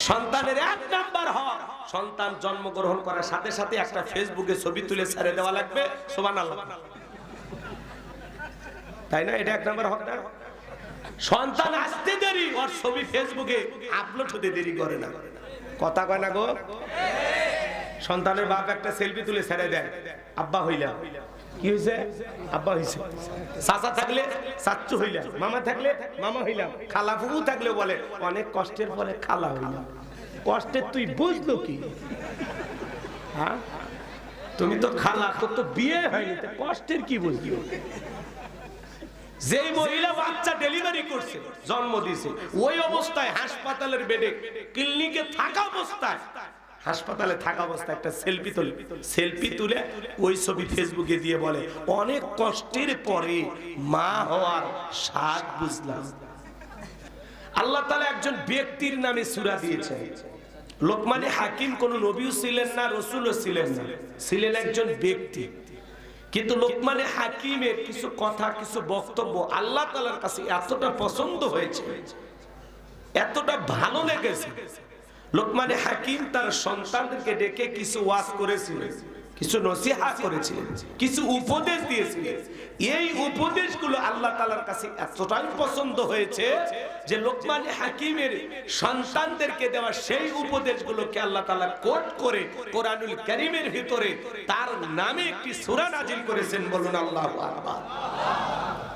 সন্তানের এক নাম্বার হক, সন্তান জন্মগ্রহণ করার সাথে সাথে একটা ফেসবুকে ছবি তুলে ছেড়ে দেওয়া লাগবে, সুবহানাল্লাহ, তাই না? এটা এক নাম্বার হক না? সন্তান আসতে দেরি, ওর ছবি ফেসবুকে আপলোড হতে দেরি করে না, কথা কয় না গো? সন্তানের বাপ একটা সেলফি তুলে ছেড়ে দেয়, আব্বা হইলা, কি হইছে? আব্বা হইছে। চাচা থাকলে চাচ্চু হইলা, মামা থাকলে মামা হইলাম, খালা ফুফু থাকলে বলে অনেক কষ্টের পরে খালা হইলাম। কষ্টের তুই বুঝলো কি? হ্যাঁ, তুমি তো খালা, তোর তো বিয়ে হয়নি, কষ্টের কি বুঝলি? যেই মহিলা বাচ্চা ডেলিভারি করছে, জন্ম দিয়েছে, ওই অবস্থায় হাসপাতালের বেডে, ক্লিনিকে থাকা অবস্থায়, হাসপাতালে থাকা অবস্থায় একটা সেলফি তুলে ওই ছবি ফেসবুকে দিয়ে বলে অনেক কষ্টের পরে মা হওয়ার স্বাদ বুঝলাম। আল্লাহ তাআলা একজন ব্যক্তির নামে সূরা দিয়েছেন। লোকমানে হাকিম কোন নবীও ছিলেন না, রাসূলও ছিলেন না, ছিলেন একজন ব্যক্তি। কিন্তু লোকমানে হাকিমের কিছু কথা, কিছু বক্তব্য আল্লাহ তাআলার কাছে এতটা পছন্দ হয়েছে, এতটা ভালো লেগেছে, লোকমানে হাকিম তার সন্তানদেরকে ডেকে কিছু ওয়াজ করেছিলেন, কিছু নসিহত করেছিলেন, কিছু উপদেশ দিয়েছিলেন। এই উপদেশগুলো আল্লাহ তাআলার কাছে এতটাই পছন্দ হয়েছে যে লোকমানে হাকিমের সন্তানদেরকে দেওয়া সেই উপদেশগুলোকে আল্লাহ তাআলা কোট করে কোরআনুল কারীমের ভিতরে তার নামে একটি সূরা নাজিল করেছেন। বলুন আল্লাহু আকবার।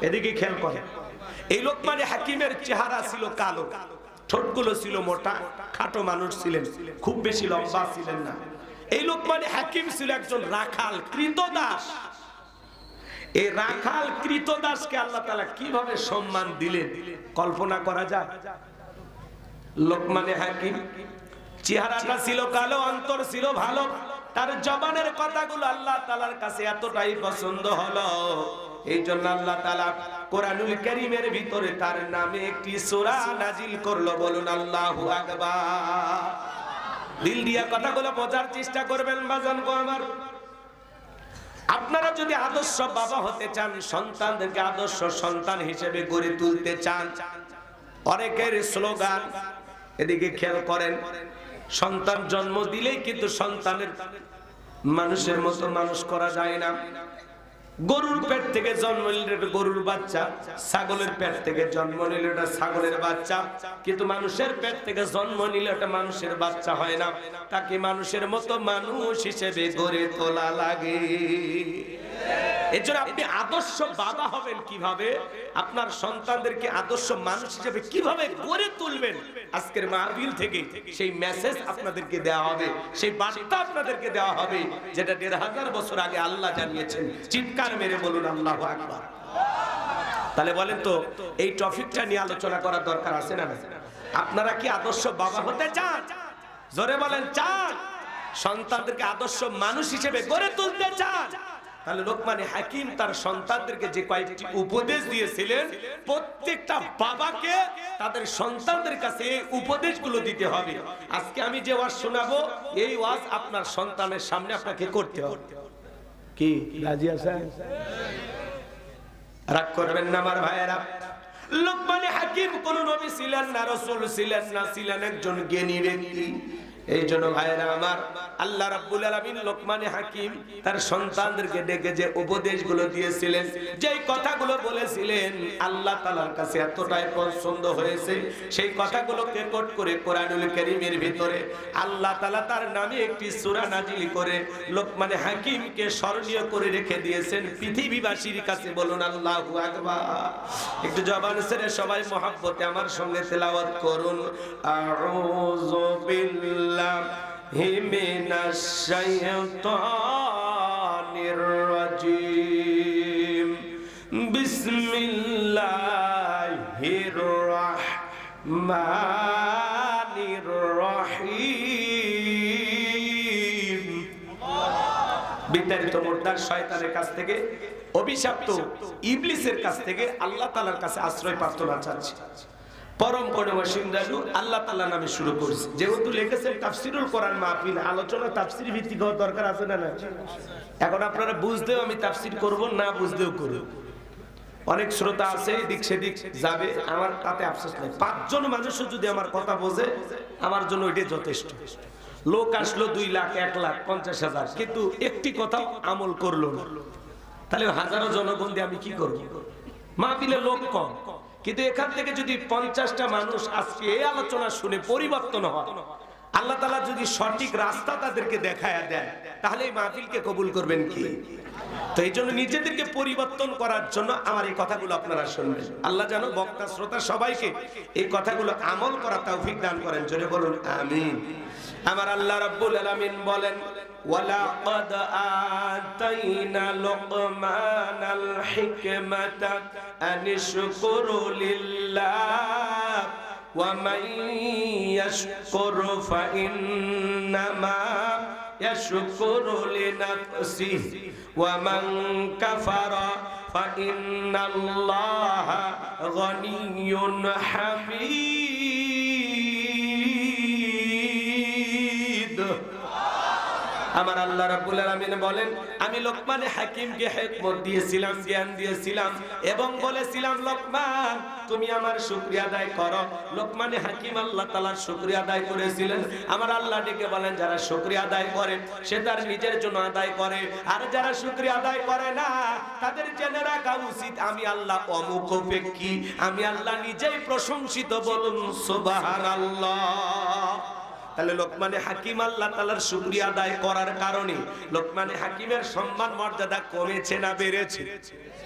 এদিকে খেয়াল করেন, এই লোকমানে হাকিমের চেহারা ছিল কালো, ঠোঁটগুলো ছিল মোটা, খাটো মানুষ ছিলেন, খুব বেশি লম্বা ছিলেন না। এই লোকমানে হাকিম ছিল একজন রাখাল, কৃতদাস। এই রাখাল কৃতদাসকে আল্লাহ তাআলা কিভাবে সম্মান দিলেন কল্পনা করা যায়? লোকমানে হাকিম চেহারাটা ছিল কালো, অন্তর ছিল ভালো, তার জবানের কথাগুলো আল্লাহ তাআলার কাছে এতটাই পছন্দ হলো, এই জন্য আল্লাহ তাআলা কোরআনুল কারীমের ভিতরে তার নামে একটি সূরা নাজিল করলো। বলুন আল্লাহু আকবার। দিল দিয়া কথাগুলো বোঝার চেষ্টা করবেন বাজান গো আমার। আপনারা যদি আদর্শ বাবা হতে চান, সন্তানদেরকে আদর্শ সন্তান হিসেবে গড়ে তুলতে চান, অনেকের স্লোগান, এদিকে খেয়াল করেন, সন্তান জন্ম দিলেই কিন্তু সন্তানের মানুষের মতো মানুষ করা যায় না। গরুর পেট থেকে জন্ম নিলে এটা গরুর বাচ্চা, ছাগলের পেট থেকে জন্ম নিলে এটা ছাগলের বাচ্চা, কিন্তু মানুষের পেট থেকে জন্ম নিলে এটা মানুষের বাচ্চা হয় না। তাকে মানুষের মতো মানুষ হিসেবে গড়ে তোলা লাগে। এজন্য আপনি আদর্শ বাবা হবেন কিভাবে, আপনার সন্তানদেরকে আদর্শ মানুষ হিসেবে কিভাবে গড়ে তুলবেন, আজকের মাহফিল থেকে সেই মেসেজ আপনাদেরকে দেওয়া হবে, সেই বার্তা আপনাদেরকে দেওয়া হবে, যেটা ১৫০০ বছর আগে আল্লাহ জানিয়েছেন। চিৎকার মেরে বলুন আল্লাহু আকবার। তাহলে বলেন তো, এই টপিকটা নিয়ে আলোচনা করার দরকার আছে না? আপনারা কি আদর্শ বাবা হতে চান? জোরে বলেন, চান? সন্তানদেরকে আদর্শ মানুষ হিসেবে গড়ে তুলতে চান? তাহলে লোকমানে হাকিম তার সন্তানদেরকে যে কয়েকটি উপদেশ দিয়েছিলেন, প্রত্যেকটা বাবাকে তাদের সন্তানদের কাছে এই উপদেশগুলো দিতে হবে। আজকে আমি যে ওয়াজ শোনাবো, এই ওয়াজ আপনার সন্তানের সামনে আপনাকে করতে হবে। কি রাজি আছেন? রাগ করবেন না আমার ভাইয়েরা। লোকমানে হাকিম কোন নবী ছিলেন না, রাসূল ছিলেন না, ছিলেন একজন জ্ঞানী ব্যক্তি। এই জন্য ভাইরা আমার, আল্লাহ রাব্বুল আলামিন লোকমানে হাকিম তার সন্তানদেরকে ডেকে যে উপদেশগুলো দিয়েছিলেন, যেই কথাগুলো বলেছিলেন, আল্লাহ তাআলার কাছে এতটাই পছন্দ হয়েছে, সেই কথাগুলোকে কোট করে কোরআনুল কারীমের ভিতরে আল্লাহ তাআলা তার নামে একটি সূরা নাজিল করে লোকমানে হাকিমকে স্মরণীয় করে রেখে দিয়েছেন পৃথিবীবাসীর কাছে। বলুন আল্লাহু আকবার। একটু জবান ছেড়ে সবাই মহব্বতে আমার সঙ্গে তেলাওয়াত করুন, আউযু বিল্লাহি মিনাশ শাইতানির রাজিম, বিসমিল্লাহির রাহমানির রহিম। বিতাড়িত মুর্দার শয়তানের কাছ থেকে, অভিশপ্ত ইবলিসের কাছ থেকে আল্লাহ তাআলার কাছে আশ্রয় প্রার্থনা চাচ্ছি। পরম করুণাময় আল্লাহ তাআলা নামে শুরু করেছি। যেহেতু লিখেছেন তাফসীরুল কোরআন মাহফিল, আলোচনা তাফসীর ভিত্তিক হওয়ার দরকার আছে না? না। এখন আপনারা বুঝলেও আমি তাফসীর করব, না বুঝলেও করব। অনেক শ্রোতা আছে এদিক সেদিক যাবে, আমার তাতে আফসোস নাই। 5 জন মানুষও যদি আমার কথা বোঝে আমার জন্য ওইটাই যথেষ্ট। লোক আসলো 2 লাখ 1 লাখ 50,000, কিন্তু একটি কথা আমল করলো না, তাহলে হাজারো জনগণ দিয়ে আমি কি করব? মাহফিলে লোক কম, কিন্তু এখান থেকে যদি 50টা মানুষ আজকে এই আলোচনা শুনে পরিবর্তন হয়, আল্লাহ তাআলা যদি সঠিক রাস্তা তাদেরকে দেখায়া দেন, তাহলে এই মাহফিলকে কবুল করবেন কি? তো এই জন্য নিজেদেরকে পরিবর্তন করার জন্য আমার এই কথাগুলো আপনারা শুনবেন। আল্লাহ যেন বক্তা শ্রোতা সবাইকে এই কথাগুলো আমল করার তৌফিক দান করেন। জোরে বলুন আমিন। আমার আল্লাহ রাব্বুল আলামিন বলেন, ওয়ালাকাদ আতাইনা লুকমানাল হিকমাতা আনিশকুরু লিল্লাহ ওয়া মান ইয়াশকুরু ফাইন্নামা ইয়াশকুরু লিনাফসিহি ওয়া মান কাফারা ফাইন্নাল্লাহা গনিয়্যুন হামিদ। আমার আল্লাহ রাব্বুল আলামিন বলেন, আমি লোকমান হাকিমকে হিকমত দিয়েছিলাম, জ্ঞান দিয়েছিলাম এবং বলেছিলাম, লোকমান তুমি আমার শুকরিয়া আদায় করো। লোকমান হাকিম আল্লাহ তাআলার শুকরিয়া আদায় করেছিলেন। আমার আল্লাহ ডেকে বলেন, যারা শুকরিয়া আদায় করে সে তার নিজের জন্য আদায় করে, আর যারা শুকরিয়া আদায় করে না তাদের জেনে রাখা উচিত আমি আল্লাহ অমুখাপেক্ষী, আমি আল্লাহ নিজেই প্রশংসিত। বলুন সুবহানাল্লাহ। তাহলে লোকমানে হাকিম আল্লাহ তাআলার শুকরিয়া আদায় করার কারণে লোকমানে হাকিমের সম্মান মর্যাদা কমেছে না বেড়েছে?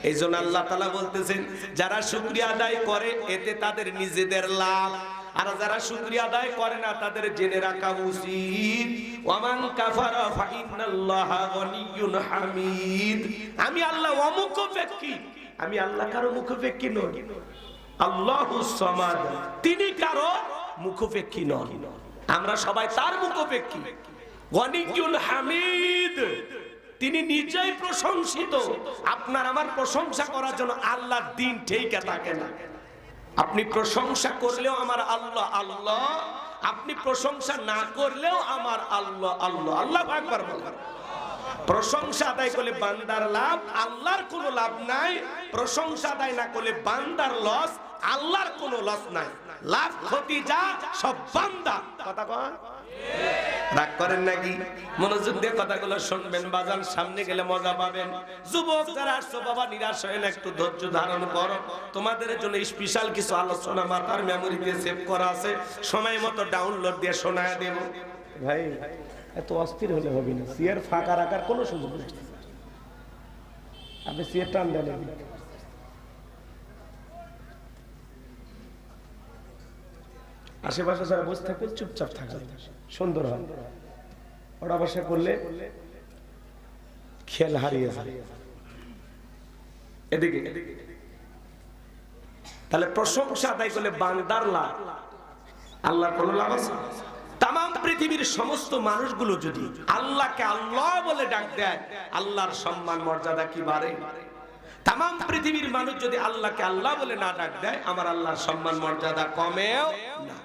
এই জন্য আল্লাহ তাআলা বলতেছেন, যারা শুকরিয়া আদায় করে এতে তাদের নিজেদের লাভ, আর যারা শুকরিয়া আদায় করে না তাদের জেনে রাখা উচিত ওয়ামান কাফারা ফাইন্নাল্লাহা গনিয়্যুন হামিদ। আমি আল্লাহ অমুখাপেক্ষী, আমি আল্লাহ কারো মুখাপেক্ষী নই। আল্লাহুস সামাদ, তিনি কারো মুখাপেক্ষী নন, আমরা সবাই তার মুখাপেক্ষী। গনিয়্যুন হামিদ, তিনি নিজেই প্রশংসিত। আপনার আমার প্রশংসা করার জন্য আল্লাহর দিন ঠিকই থাকে না। আপনি প্রশংসা করলেও আমার আল্লাহ আল্লাহ, আপনি প্রশংসা না করলেও আমার আল্লাহ আল্লাহ। আল্লাহু আকবার বলেন। প্রশংসা আদায় করলে বান্দার লাভ, আল্লাহর কোনো লাভ নাই। প্রশংসা আদায় না করলে বান্দার লস, আল্লাহর কোনো লস নাই। লাভ ক্ষতি যা সব বান্দা। কথা কন, রাগ করেন নাকি? মনোযোগ দিয়ে কথাগুলো শুনবেন, বাজান সামনে গেলে মজা পাবেন। যুবক যারা আসছো বাবা, নিরাশ হয় না, একটু ধৈর্য ধারণ করো। তোমাদের জন্য স্পেশাল কিছু আলোচনা মাথার মেমোরিতে সেভ করা আছে, সময় মতো ডাউনলোড দিয়ে শোনায় দেব। ভাই এত অস্থির হলে হবে না, সিয়ার ফাঁকা রাখার কোনো সুযোগ নেই। আপনি সিয়ার টান দেন, আশেপাশে যারা বসে থাকবে চুপচাপ থাকা সুন্দর হয়। ওরা বসে করলে খেয়াল হারিয়ে যায়। এদিকে তাহলে প্রশংসা আদায় করলে বান্দার লাভ, আল্লাহর কোনো লাভ আছে? তাম পৃথিবীর সমস্ত মানুষগুলো যদি আল্লাহকে আল্লাহ বলে ডাক দেয়, আল্লাহর সম্মান মর্যাদা কি বাড়ে? তাম পৃথিবীর মানুষ যদি আল্লাহকে আল্লাহ বলে না ডাক দেয়, আমার আল্লাহর সম্মান মর্যাদা কমেও না।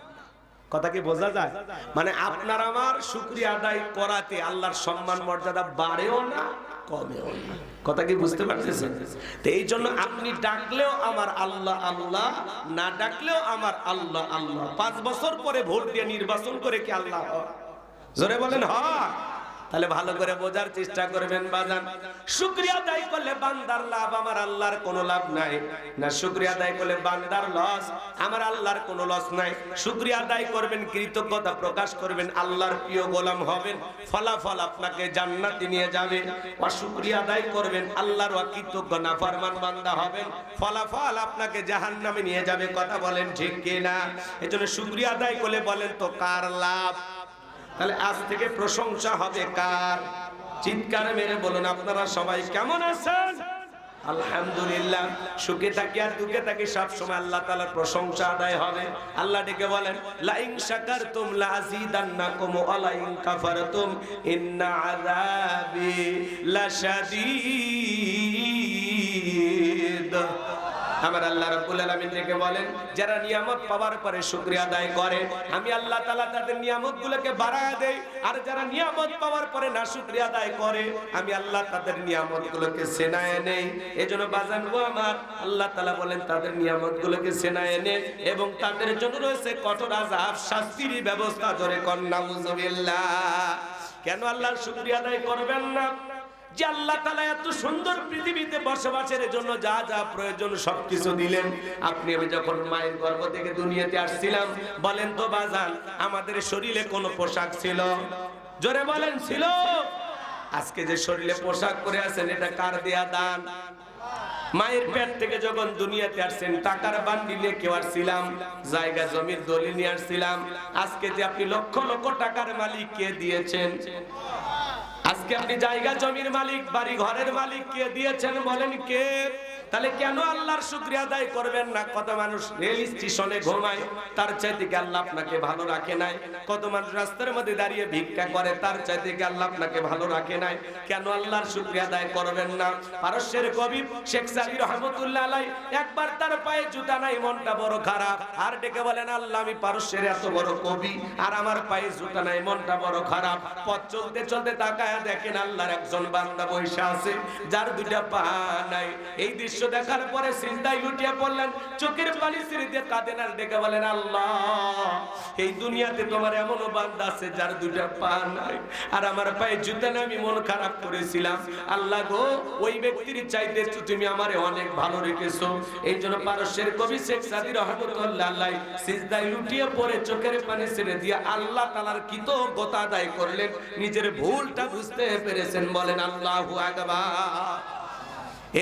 কথা কি বোঝা যায়? মানে আপনার আমার শুকরিয়া আদায় করাতে আল্লাহর সম্মান মর্যাদা বাড়েও না কমেও না। কথা কি বুঝতে পারতেছেন? তো এই জন্য আপনি ডাকলেও আমার আল্লাহ আল্লাহ, না ডাকলেও আমার আল্লাহ আল্লাহ। 5 বছর পরে ভোট দিয়ে নির্বাচন করে কি আল্লাহ হয়? জোরে বলেন হয়? তাহলে ভালো করে বোঝার চেষ্টা করবেন বাজান। শুকরিয়া আদায় করলে বান্দার লাভ, আমার আল্লাহর কোনো লাভ নাই। না শুকরিয়া আদায় করলে বান্দার লস, আমার আল্লাহর কোনো লস নাই। শুকরিয়া আদায় করবেন, কৃতজ্ঞতা প্রকাশ করবেন, আল্লাহর প্রিয় গোলাম হবেন, ফলাফল আপনাকে জান্নাতে নিয়ে যাবে। অশুকরিয়া আদায় করবেন, আল্লাহর অকৃতজ্ঞ নাফরমান বান্দা হবেন, ফলাফল আপনাকে জাহান্নামে নিয়ে যাবে। কথা বলেন ঠিক কি না? এজন্য শুকরিয়া আদায় করলে বলেন তো কার লাভ? তাহলে আজ থেকে প্রশংসা হবে কার? চিৎকার মেরে বলুন আপনারা সবাই কেমন আছেন? আলহামদুলিল্লাহ। সুখে থাকি আর দুঃখে থাকি সব সময় আল্লাহ তাআলার প্রশংসা আদায় হবে। আল্লাহ ডেকে বলেন, লা ইন শাকারতুম লা আযীদান্নাকুম ওয়া লা ইন কাফারতুম ইন্না আযাবি লাশাদীদ। আমার আল্লাহ রাব্বুল আলামিন থেকে বলেন যারা নিয়ামত পাওয়ার পরে শুকরিয়া আদায় করে আমি আল্লাহ তাআলা তাদের নিয়ামতগুলোকে বাড়ায় দেই, আর যারা নিয়ামত পাওয়ার পরে না শুকরিয়া আদায় করে আমি আল্লাহ তাদের নিয়ামতগুলোকে ছিনায় নেই। এজন্য বাজান গো আমার, আল্লাহ তাআলা বলেন তাদের নিয়ামতগুলোকে ছিনায় নেই এবং তাদের জন্য রয়েছে কঠোর আযাব, শাস্তির ব্যবস্থা। জোরে কোন নাউযুবিল্লাহ। কেন আল্লাহর শুকরিয়া আদায় করবেন না? যে আল্লাহ তাআলা এত সুন্দর পৃথিবীতে বসবাসের জন্য যা যা প্রয়োজন সবকিছু দিলেন। আপনি আমি যখন মায়ের গর্ভ থেকে দুনিয়াতে আসছিলাম, বলেন তো বাজান আমাদের শরীরে কোনো পোশাক ছিল? জোরে বলেন ছিল? আজকে যে শরীরে পোশাক পরে আছেন এটা কার দেয়া দান? মায়ের পেট থেকে যখন দুনিয়াতে আসছেন টাকার বান্ডিল নিয়ে কেউ আসছিলাম, জায়গা জমির দলিল নিয়ে আসছিলাম। আজকে যে আপনি লক্ষ লক্ষ টাকার মালিক কে দিয়েছেন? আজকে আপনি জায়গা জমির মালিক, বাড়ি ঘরের মালিক কে দিয়েছেন? বলেন কে? তাহলে কেন আল্লাহর শুকরিয়া আদায় করবেন না? কত মানুষ রেল স্টেশনে ঘুমায়, তার চাইতে কি আল্লাহ আপনাকে ভালো রাখে নাই? কত মানুষ রাস্তার মধ্যে দাঁড়িয়ে ভিক্ষা করে, তার চাইতে কি আল্লাহ আপনাকে ভালো রাখে নাই? কেন আল্লাহর শুকরিয়া আদায় করবেন না? পারস্যের কবি শেখ সাদি রহমাতুল্লাহ আলাইহি একবার তার পায়ে জুতা নাই, মনটা বড় খারাপ, আর ডেকে বলেন আল্লাহ আমি পারস্যের এত বড় কবি আর আমার পায়ে জুতা নাই, মনটা বড় খারাপ। পথ চলতে চলতে তাকায় দেখেন আল্লাহর একজন বান্দা বসে আছে যার দুইটা পা নাই। এই দৃশ্য দেখার পরে সিজদায় লুটিয়ে পড়লেন, চোখের পানি ছেড়ে দিয়ে কাঁদেন আর ডেকে বলেন আল্লাহ এই দুনিয়াতে তোমার এমনও বান্দা আছে যার দুইটা পা নাই আর আমার পায়ে জুতা নাই, আমি মন খারাপ করেছিলাম। আল্লাহ গো ওই ব্যক্তির চাইতে তুমি আমারে অনেক ভালো রেখেছো। এই জন্য পারস্যের কবি শেখ সাদি রহমাতুল্লাহ আলাইহি সিজদায় লুটিয়ে পড়ে চোখের পানি ছেড়ে দিয়ে আল্লাহ তাআলার কৃতজ্ঞতা আদায় করলেন, নিজের ভুলটা বুঝতে পেরেছেন। বলেন আল্লাহু আকবার।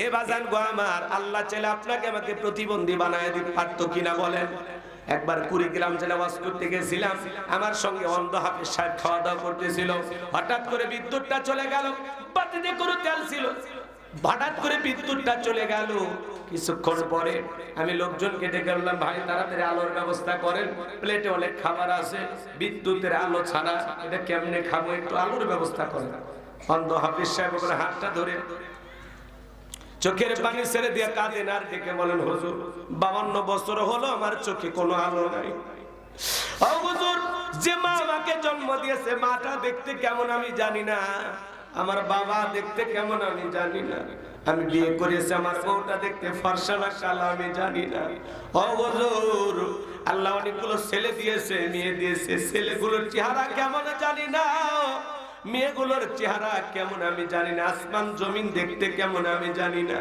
এ বাজান গো আমার, আল্লাহ চাইলে আপনাকে আমাকে প্রতিবন্ধী বানায় দিতে পারতো কিনা বলেন? একবার কুড়িগ্রাম জেলা ওয়াজ করতে গেছিলাম, আমার সঙ্গে অন্ধ হাফেজ সাহেব খাওয়া দাওয়া করতেছিল। হঠাৎ করে বিদ্যুৎটা চলে গেল, বাতিতে কোনো তেল ছিল, হঠাৎ করে বিদ্যুৎটা চলে গেল। কিছুক্ষণ পরে আমি লোকজনকে ডেকে বললাম ভাই তাড়াতাড়ি আলোর ব্যবস্থা করেন, প্লেটে অনেক খাবার আছে, বিদ্যুতের আলো ছাড়া এটা কেমনে খাবো, একটু আলোর ব্যবস্থা করেন। অন্ধ হাফেজ সাহেব ওখানে হাতটা ধরে চোখের পানি ছেড়ে দিয়ে কাঁদেন আর ডেকে বলেন হুজুর 52 বছর হলো আমার চোখে কোনো আলো নাই। ও হুজুর, যে মা আমাকে জন্ম দিয়েছে মাটা দেখতে কেমন আমি জানি না, আমার বাবা দেখতে কেমন আমি জানি না, আমি বিয়ে করেছি আমার বউটা দেখতে ফর্সা না কালো আমি জানি না। ও হুজুর, আল্লাহ অনেকগুলো ছেলে দিয়েছে, মেয়ে দিয়েছে, ছেলেগুলোর চেহারা কেমন জানি না, মেয়েগুলোর চেহারা কেমন আমি জানি না, আসমান জমিন দেখতে কেমন আমি জানি না।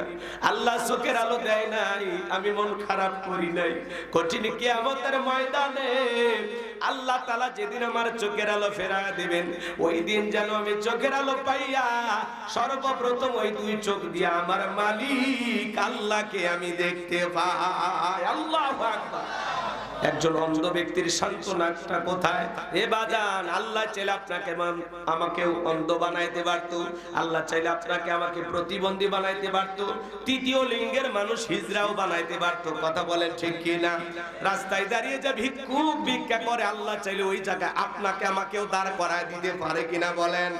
আল্লাহ চোখের আলো দেয় নাই, আমি মন খারাপ করি নাই। কঠিন কিয়ামতের ময়দানে আল্লাহ তাআলা যেদিন আমার চোখের আলো ফেরায় দিবেন, ওই দিন যেন আমি চোখের আলো পাইয়া সর্বপ্রথম ওই দুই চোখ দিয়ে আমার মালিক আল্লাহকে আমি দেখতে পাই। আল্লাহু আকবার। একজন অন্ধ ব্যক্তির সান্ত্বনাটা কোথায়? এ বাজান, আল্লাহ চাইলে আপনাকে আমাকেও অন্ধ বানাইতে পারতো, আল্লাহ চাইলে আপনাকে আমাকে প্রতিবন্ধী বানাইতে পারতো, তৃতীয় লিঙ্গের মানুষ হিজড়াও বানাইতে পারতো। কথা বলেন ঠিক কি না? রাস্তায় দাঁড়িয়ে যে ভিক্ষুক ভিক্ষা করে, আল্লাহ চাইলে ওই জায়গায় আপনাকে আমাকেও দাঁড় করায় দিতে পারে কিনা বলেন?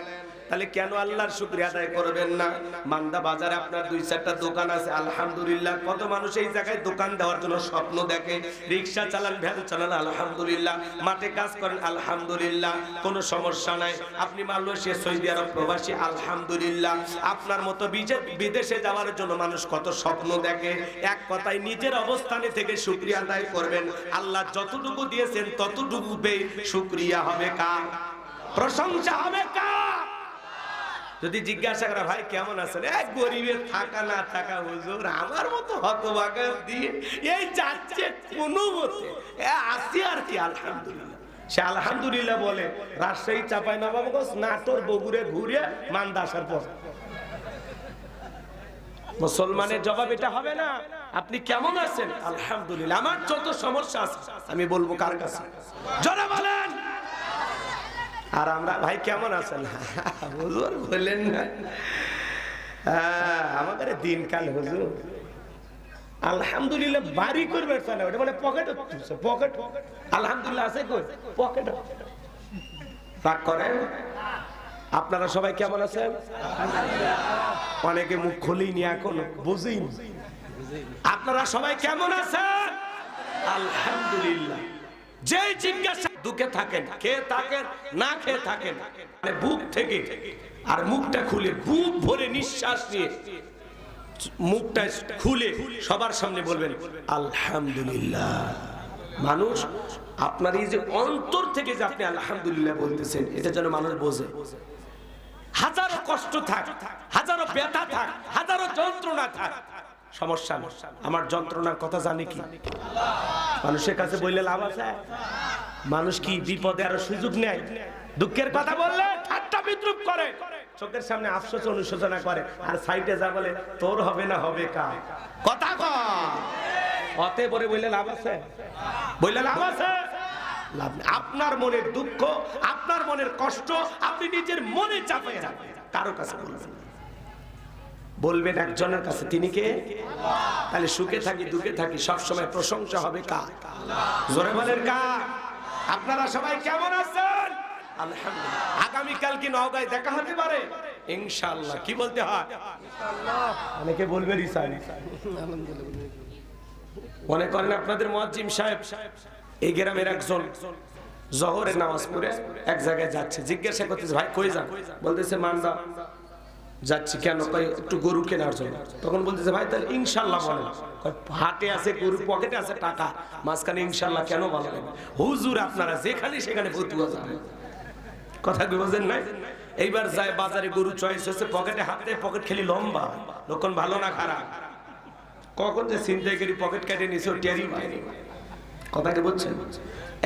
তাহলে কেন আল্লাহর শুকরিয়া আদায় করবেন না? মান্দা বাজারে আপনার 2-4টা দোকান আছে, আলহামদুলিল্লাহ। কত মানুষ এই জায়গায় দোকান দেওয়ার জন্য স্বপ্ন দেখে, রিকশা চালান, ভ্যান চালান, আলহামদুলিল্লাহ, মাঠে কাজ করেন, আলহামদুলিল্লাহ, কোনো সমস্যা নাই। আপনি মালয়েশিয়া, সৌদি আরব প্রবাসী, আলহামদুলিল্লাহ। আপনার মতো বিদেশে যাওয়ার জন্য মানুষ কত স্বপ্ন দেখে। এক কথায় নিজের অবস্থানে থেকে শুকরিয়া আদায় করবেন। আল্লাহ যতটুকু দিয়েছেন ততটুকু পেয়ে শুকরিয়া হবে কার? প্রশংসা হবে কার? যদি জিজ্ঞাসা করা ভাই কেমন আছেন, এক গরিবের থাকা না থাকা হুজুর আমার মতো হতভাগা দিয়ে এই যাচ্ছে কোনো মতে আসি আর কি, আলহামদুলিল্লাহ। সে আলহামদুলিল্লাহ বলে রাজশাহী, চাঁপাইনবাবগঞ্জ, নাটোর, বগুড়ে ঘুরে মান্দা আসার পর। মুসলমানের জবাব এটা হবে না। আপনি কেমন আছেন? আলহামদুলিল্লাহ। আমার যত সমস্যা আছে আমি বলবো কার কাছে? জোরে বলেন। আর আমরা ভাই কেমন আছেন? হুজুর বললেন না আমাদের দিনকাল হুজুর আলহামদুলিল্লাহ বাড়ি করবে ওটা মানে পকেট পকেট আলহামদুলিল্লাহ আছে কই পকেট রাগ করেন। আপনারা সবাই কেমন আছেন? অনেকে মুখ খুলেই নি, এখনো বুঝেই আপনারা সবাই কেমন আছেন? আলহামদুলিল্লাহ। যে জিজ্ঞাসা দুঃখে থাকেন, খেয়ে থাকেন, না খেয়ে থাকেন, মানে বুক থেকে আর মুখটা খুলে বুক ভরে নিঃশ্বাস নিয়ে মুখটা খুলে সবার সামনে বলবেন আলহামদুলিল্লাহ। মানুষ আপনার এই যে অন্তর থেকে যে আপনি আলহামদুলিল্লাহ বলতেছেন, এটা যেন মানুষ বোঝে। হাজারো কষ্ট থাক, হাজারো ব্যথা থাক, হাজারো যন্ত্রণা থাক, সমস্যা না, আমার যন্ত্রণার কথা জানি কি মানুষের কাছে বললে লাভ আছে? মানুষ কি বিপদে আরো সুযোগ নেয়? দুঃখের কথা বললে ঠাট্টা বিদ্রুপ করে, চোখের সামনে আফসোস অনুশোচনা করে, আর সাইডে যা বলে তোর হবে না হবে কার কথা কয়। অতে বলে বললে লাভ আছে? বললে লাভ আছে? লাভ নেই। আপনার মনের দুঃখ, আপনার মনের কষ্ট আপনি নিজের মনে চাপে রাখবেন, কারো কাছে বলবেন না। বলবেন একজনের কাছে, তিনি কে? তাহলে সুখে থাকি দুঃখে থাকি সবসময় প্রশংসা হবে কার? জোরে বলেন কার? আপনারা সবাই কেমন আছেন? আলহামদুলিল্লাহ। আগামীকাল কি নওগাঁয় দেখা হতে পারে? ইনশাআল্লাহ। কি বলতে হয়? ইনশাআল্লাহ। অনেকে বলবে রিসাইল। মনে করেন আপনাদের মুয়াজ্জিম সাহেব এই গ্রামের একজন জোহরের নামাজ পড়ে এক জায়গায় যাচ্ছে, জিজ্ঞাসা করতেছে ভাই কই যান? বলতেছে মান্দা যাচ্ছি। কেন? কই একটু গরু কেনার জন্য। তখন বলতেছে ভাই তাহলে ইনশাআল্লাহ বলেন। কই হাটে আছে গরু, পকেটে আছে টাকা, মাঝখানে ইনশাআল্লাহ কেন বলেন? হুজুর আপনারা যেখানে সেখানে ফতুয়া জানেন, কথা কি বোঝেন না? এইবার যায় বাজারে গরু চয়েস হচ্ছে, পকেটে হাতে পকেট খেলি লম্বা, লক্ষণ ভালো না খারাপ? কখন যে ছিনতাইকারী পকেট কেটে নিছে টেরি পায়নি, কথা কি বলছেন?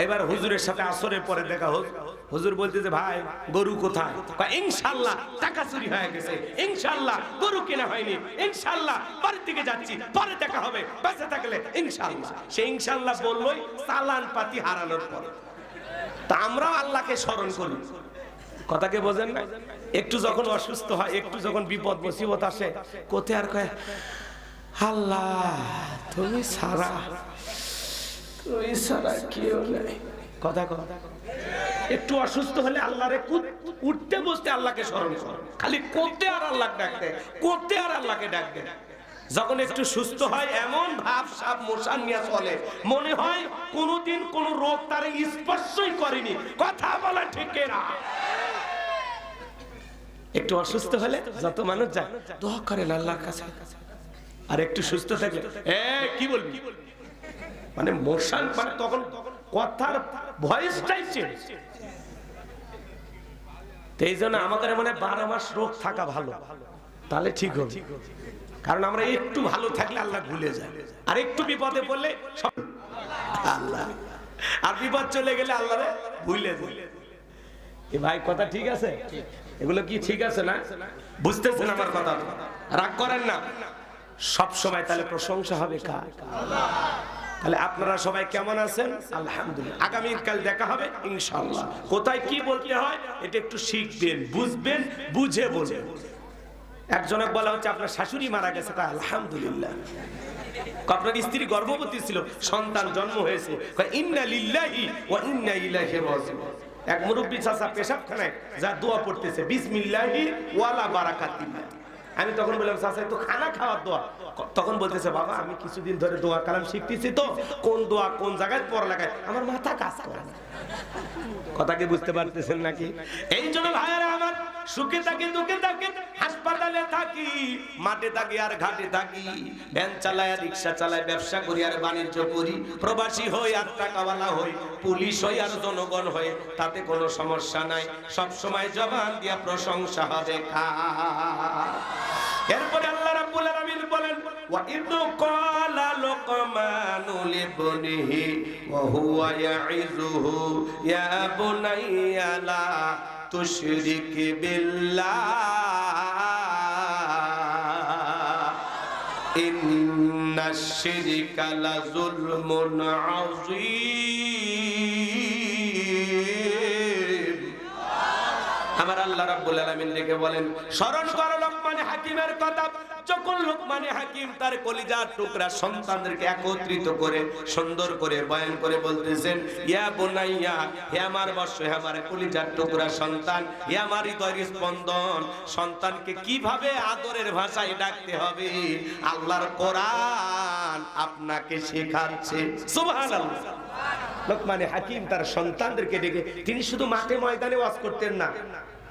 এবার হুজুরের সাথে আসরের পরে দেখা হোক, হুজুর বলতেছে ভাই গরু কোথায়? ইনশাআল্লাহ টাকা চুরি হয়ে গেছে, ইনশাআল্লাহ গরু কেনা হয়নি, ইনশাআল্লাহ বাড়ির দিকে যাচ্ছি, পরে দেখা হবে, বেঁচে থাকলে ইনশাআল্লাহ। সে ইনশাআল্লাহ বললই চালান পাতি হারানোর পরে। তা আমরাও আল্লাহকে স্মরণ করি, কথাকে বোঝেন না? একটু যখন অসুস্থ হয়, একটু যখন বিপদ মুসিবত আসে, কোথায় আর কয় আল্লাহ তুমি সারা, তুমি সারা কেউ নাই, কথা কথা। একটু অসুস্থ হলে আল্লাহরে উঠতে বসতে আল্লাহকে স্মরণ করো, খালি করতে আর আল্লাহ ডাক দেয়, করতে আর আল্লাহকে ডাক দেয়। যখন একটু সুস্থ হয় এমন ভাব সাপ মোশান নিয়ে চলে, মনে হয় কোনোদিন কোন রোগ তার স্পর্শই করেনি, কথা বলা ঠিক না। একটু অসুস্থ হলে যত মানুষ যায় দোয়া করেন আল্লাহর কাছে, আর একটু সুস্থ থাকলে কি বলবি মানে মোশান, মানে তখন কথার ভয়েসটাই চেঞ্জ। এই জন্য আমাদের মানে 12 মাস রোগ থাকা ভালো, তাহলে ঠিক হবে। কারণ আমরা একটু ভালো থাকলে আল্লাহ ভুলে যায়, আর একটু বিপদে পড়লে সব আল্লাহ, আর বিপদ চলে গেলে আল্লাহরে ভুলে যায়। এ ভাই কথা ঠিক আছে? এগুলো কি ঠিক আছে না? বুঝতেছেন আমার কথা? রাগ করেন না। সব সময় তাহলে প্রশংসা হবে কার? তাহলে আপনারা সবাই কেমন আছেন? আলহামদুলিল্লাহ। আগামীকাল দেখা হবে ইনশাআল্লাহ। কোথায় কি বলতে হয় এটা একটু শিখবেন, বুঝবেন, বুঝে বলবেন। একজনক বলা হচ্ছে আপনার শাশুড়ি মারা গেছে, তা আলহামদুলিল্লাহ। আপনার স্ত্রী গর্ভবতী ছিল, সন্তান জন্ম হয়েছে, ইন্না লিল্লাহি ওয়া ইন্না ইলাইহি রাজিউন। এক মুরব্বি চাচা পেশাবখানায় যা দোয়া পড়তেছে বিসমিল্লাহি ওয়ালা বারাকাতিল্লাহ। আমি তখন বললাম চাচা তো খানা খাওয়ার দোয়া। তখন বলতেছে বাবা আমি কিছুদিন ধরে দোয়া কালাম শিখতেছি, তো কোন দোয়া কোন জায়গায় পড়া লাগায় আমার মাথা কাজ করে না। কথা কি বুঝতে পারতেছেন নাকি? এই জন্য ভাইরা আমার, সুখে থাকি দুঃখে থাকি, হাসপাতালে থাকি, মাঠে থাকি আর ঘাটে থাকি, ভ্যান চালাই আর রিক্সা চালাই, ব্যবসা করি আর বাণিজ্য করি, প্রবাসী হই আর টাকাওয়ালা হই, পুলিশ হই আর জনগণ হই, তাতে কোনো সমস্যা নাই। সব সময় জবান দিয়া প্রশংসা হবে কার? এরপরে আল্লাহ রাব্বুল আলামিন বলেন ওয়া ইদ ক্বালা লুকমানু লিবনিহি ওয়া হুয়া ইয়াইযুহু ইয়া বুনাইয়া লা তুশরিক বিল্লাহ ইন্নাশ শিরকা লাযুলমুন আযীম। আমার আল্লাহ রাব্বুল আলামিন ডেকে বলেন, স্মরণ করো লোকমান হাকিমের কথা। যখন লোকমান হাকিম তার কলিজার টুকরা সন্তানদেরকে একত্রিত করে সুন্দর করে বয়ান করে বলতেছেন, ইয়া বুনাইয়া, হে আমার বৎস, হে আমার কলিজার টুকরা সন্তান, হে আমার হৃদয়ের স্পন্দন। সন্তানকে কিভাবে আদরের ভাষায় ডাকতে হবে আল্লাহর কোরআন আপনাকে শেখাচ্ছে। সুবহানাল্লাহ। লোকমান হাকিম তার সন্তানদেরকে ডেকে, তিনি শুধু মাঠে ময়দানে ওয়াজ করতেন না,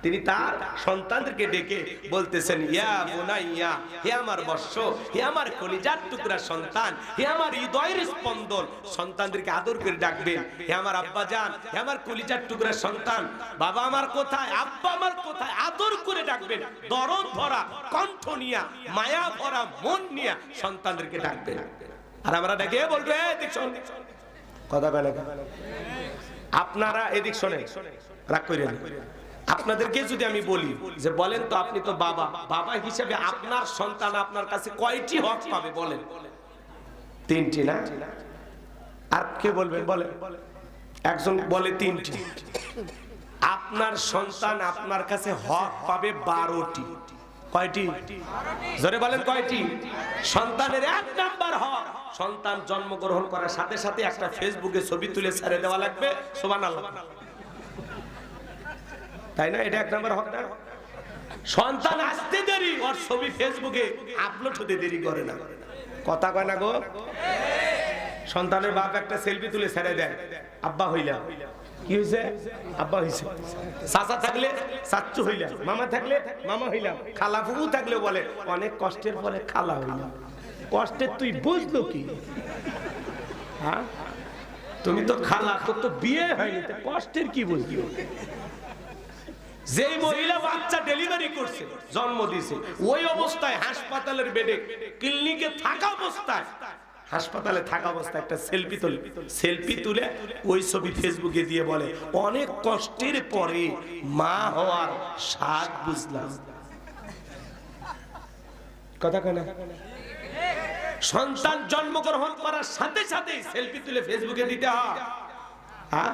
তিনি তার সন্তানদেরকে ডেকে বলতেছেন, ইয়া বুনাইয়া, হে আমার বৎস, হে আমার কলিজার টুকরা সন্তান, হে আমার হৃদয়ের স্পন্দন। সন্তানদেরকে আদর করে ডাকবেন, হে আমার আব্বা জান, হে আমার কলিজার টুকরা সন্তান, বাবা আমার কোথায়, আব্বা আমার কোথায়, আদর করে ডাকবেন। দরদ ভরা কণ্ঠ নিয়া, মায়া ভরা মন নিয়া সন্তানদেরকে ডাকবেন। আর আমরা ডেকে বলবো, এদিক শোন, কথা বলে আপনারা এদিক শোনেন, রাগ করেন। আপনাদেরকে যদি আমি বলি যে বলেন তো, আপনি তো বাবা, বাবা হিসেবে আপনার সন্তান আপনার কাছে কয়টি হক পাবে বলেন? 3টি না? আর কে বলবেন বলেন? একজন বলে 3টি। আপনার সন্তান আপনার কাছে হক পাবে 12টি। কয়টি? জোরে বলেন কয়টি? সন্তানের 1 নাম্বার হক, সন্তান জন্মগ্রহণ করার সাথে সাথে একটা ফেসবুকে ছবি তুলে ছেড়ে দেওয়া লাগবে। সুবহানাল্লাহ, তাই না? এটা 1 নাম্বার হক না? সন্তান আসতে দেরি, ওর ছবি ফেসবুকে আপলোড হতে দেরি করে না। কথা কয় না গো? সন্তানের বাপ একটা সেলফি তুলে ছেড়ে দেয়, আব্বা হইলাম। কি হইছে? আব্বা হইছে। চাচা থাকলে চাচ্চু হইলাম, মামা থাকলে মামা হইলাম, খালা ফুফু থাকলে বলে অনেক কষ্টের পরে খালা হইলাম। কষ্টের তুই বুঝলো কি? হ্যাঁ, তুমি তো খালা, তোর তো বিয়ে হয়নি, কষ্টের কি বুঝলি? যেই মহিলা বাচ্চা ডেলিভারি করছে, জন্ম দিয়েছে, ওই অবস্থায় হাসপাতালের বেডে, ক্লিনিকে থাকা অবস্থায়, হাসপাতালে থাকা অবস্থায় একটা সেলফি তুলে ওই ছবি ফেসবুকে দিয়ে বলে অনেক কষ্টের পরে মা হওয়ার স্বাদ বুঝলাম। কথা কয় না? সন্তান জন্মগ্রহণ করার সাথে সাথে সেলফি তুলে ফেসবুকে দিতে হয়। হ্যাঁ,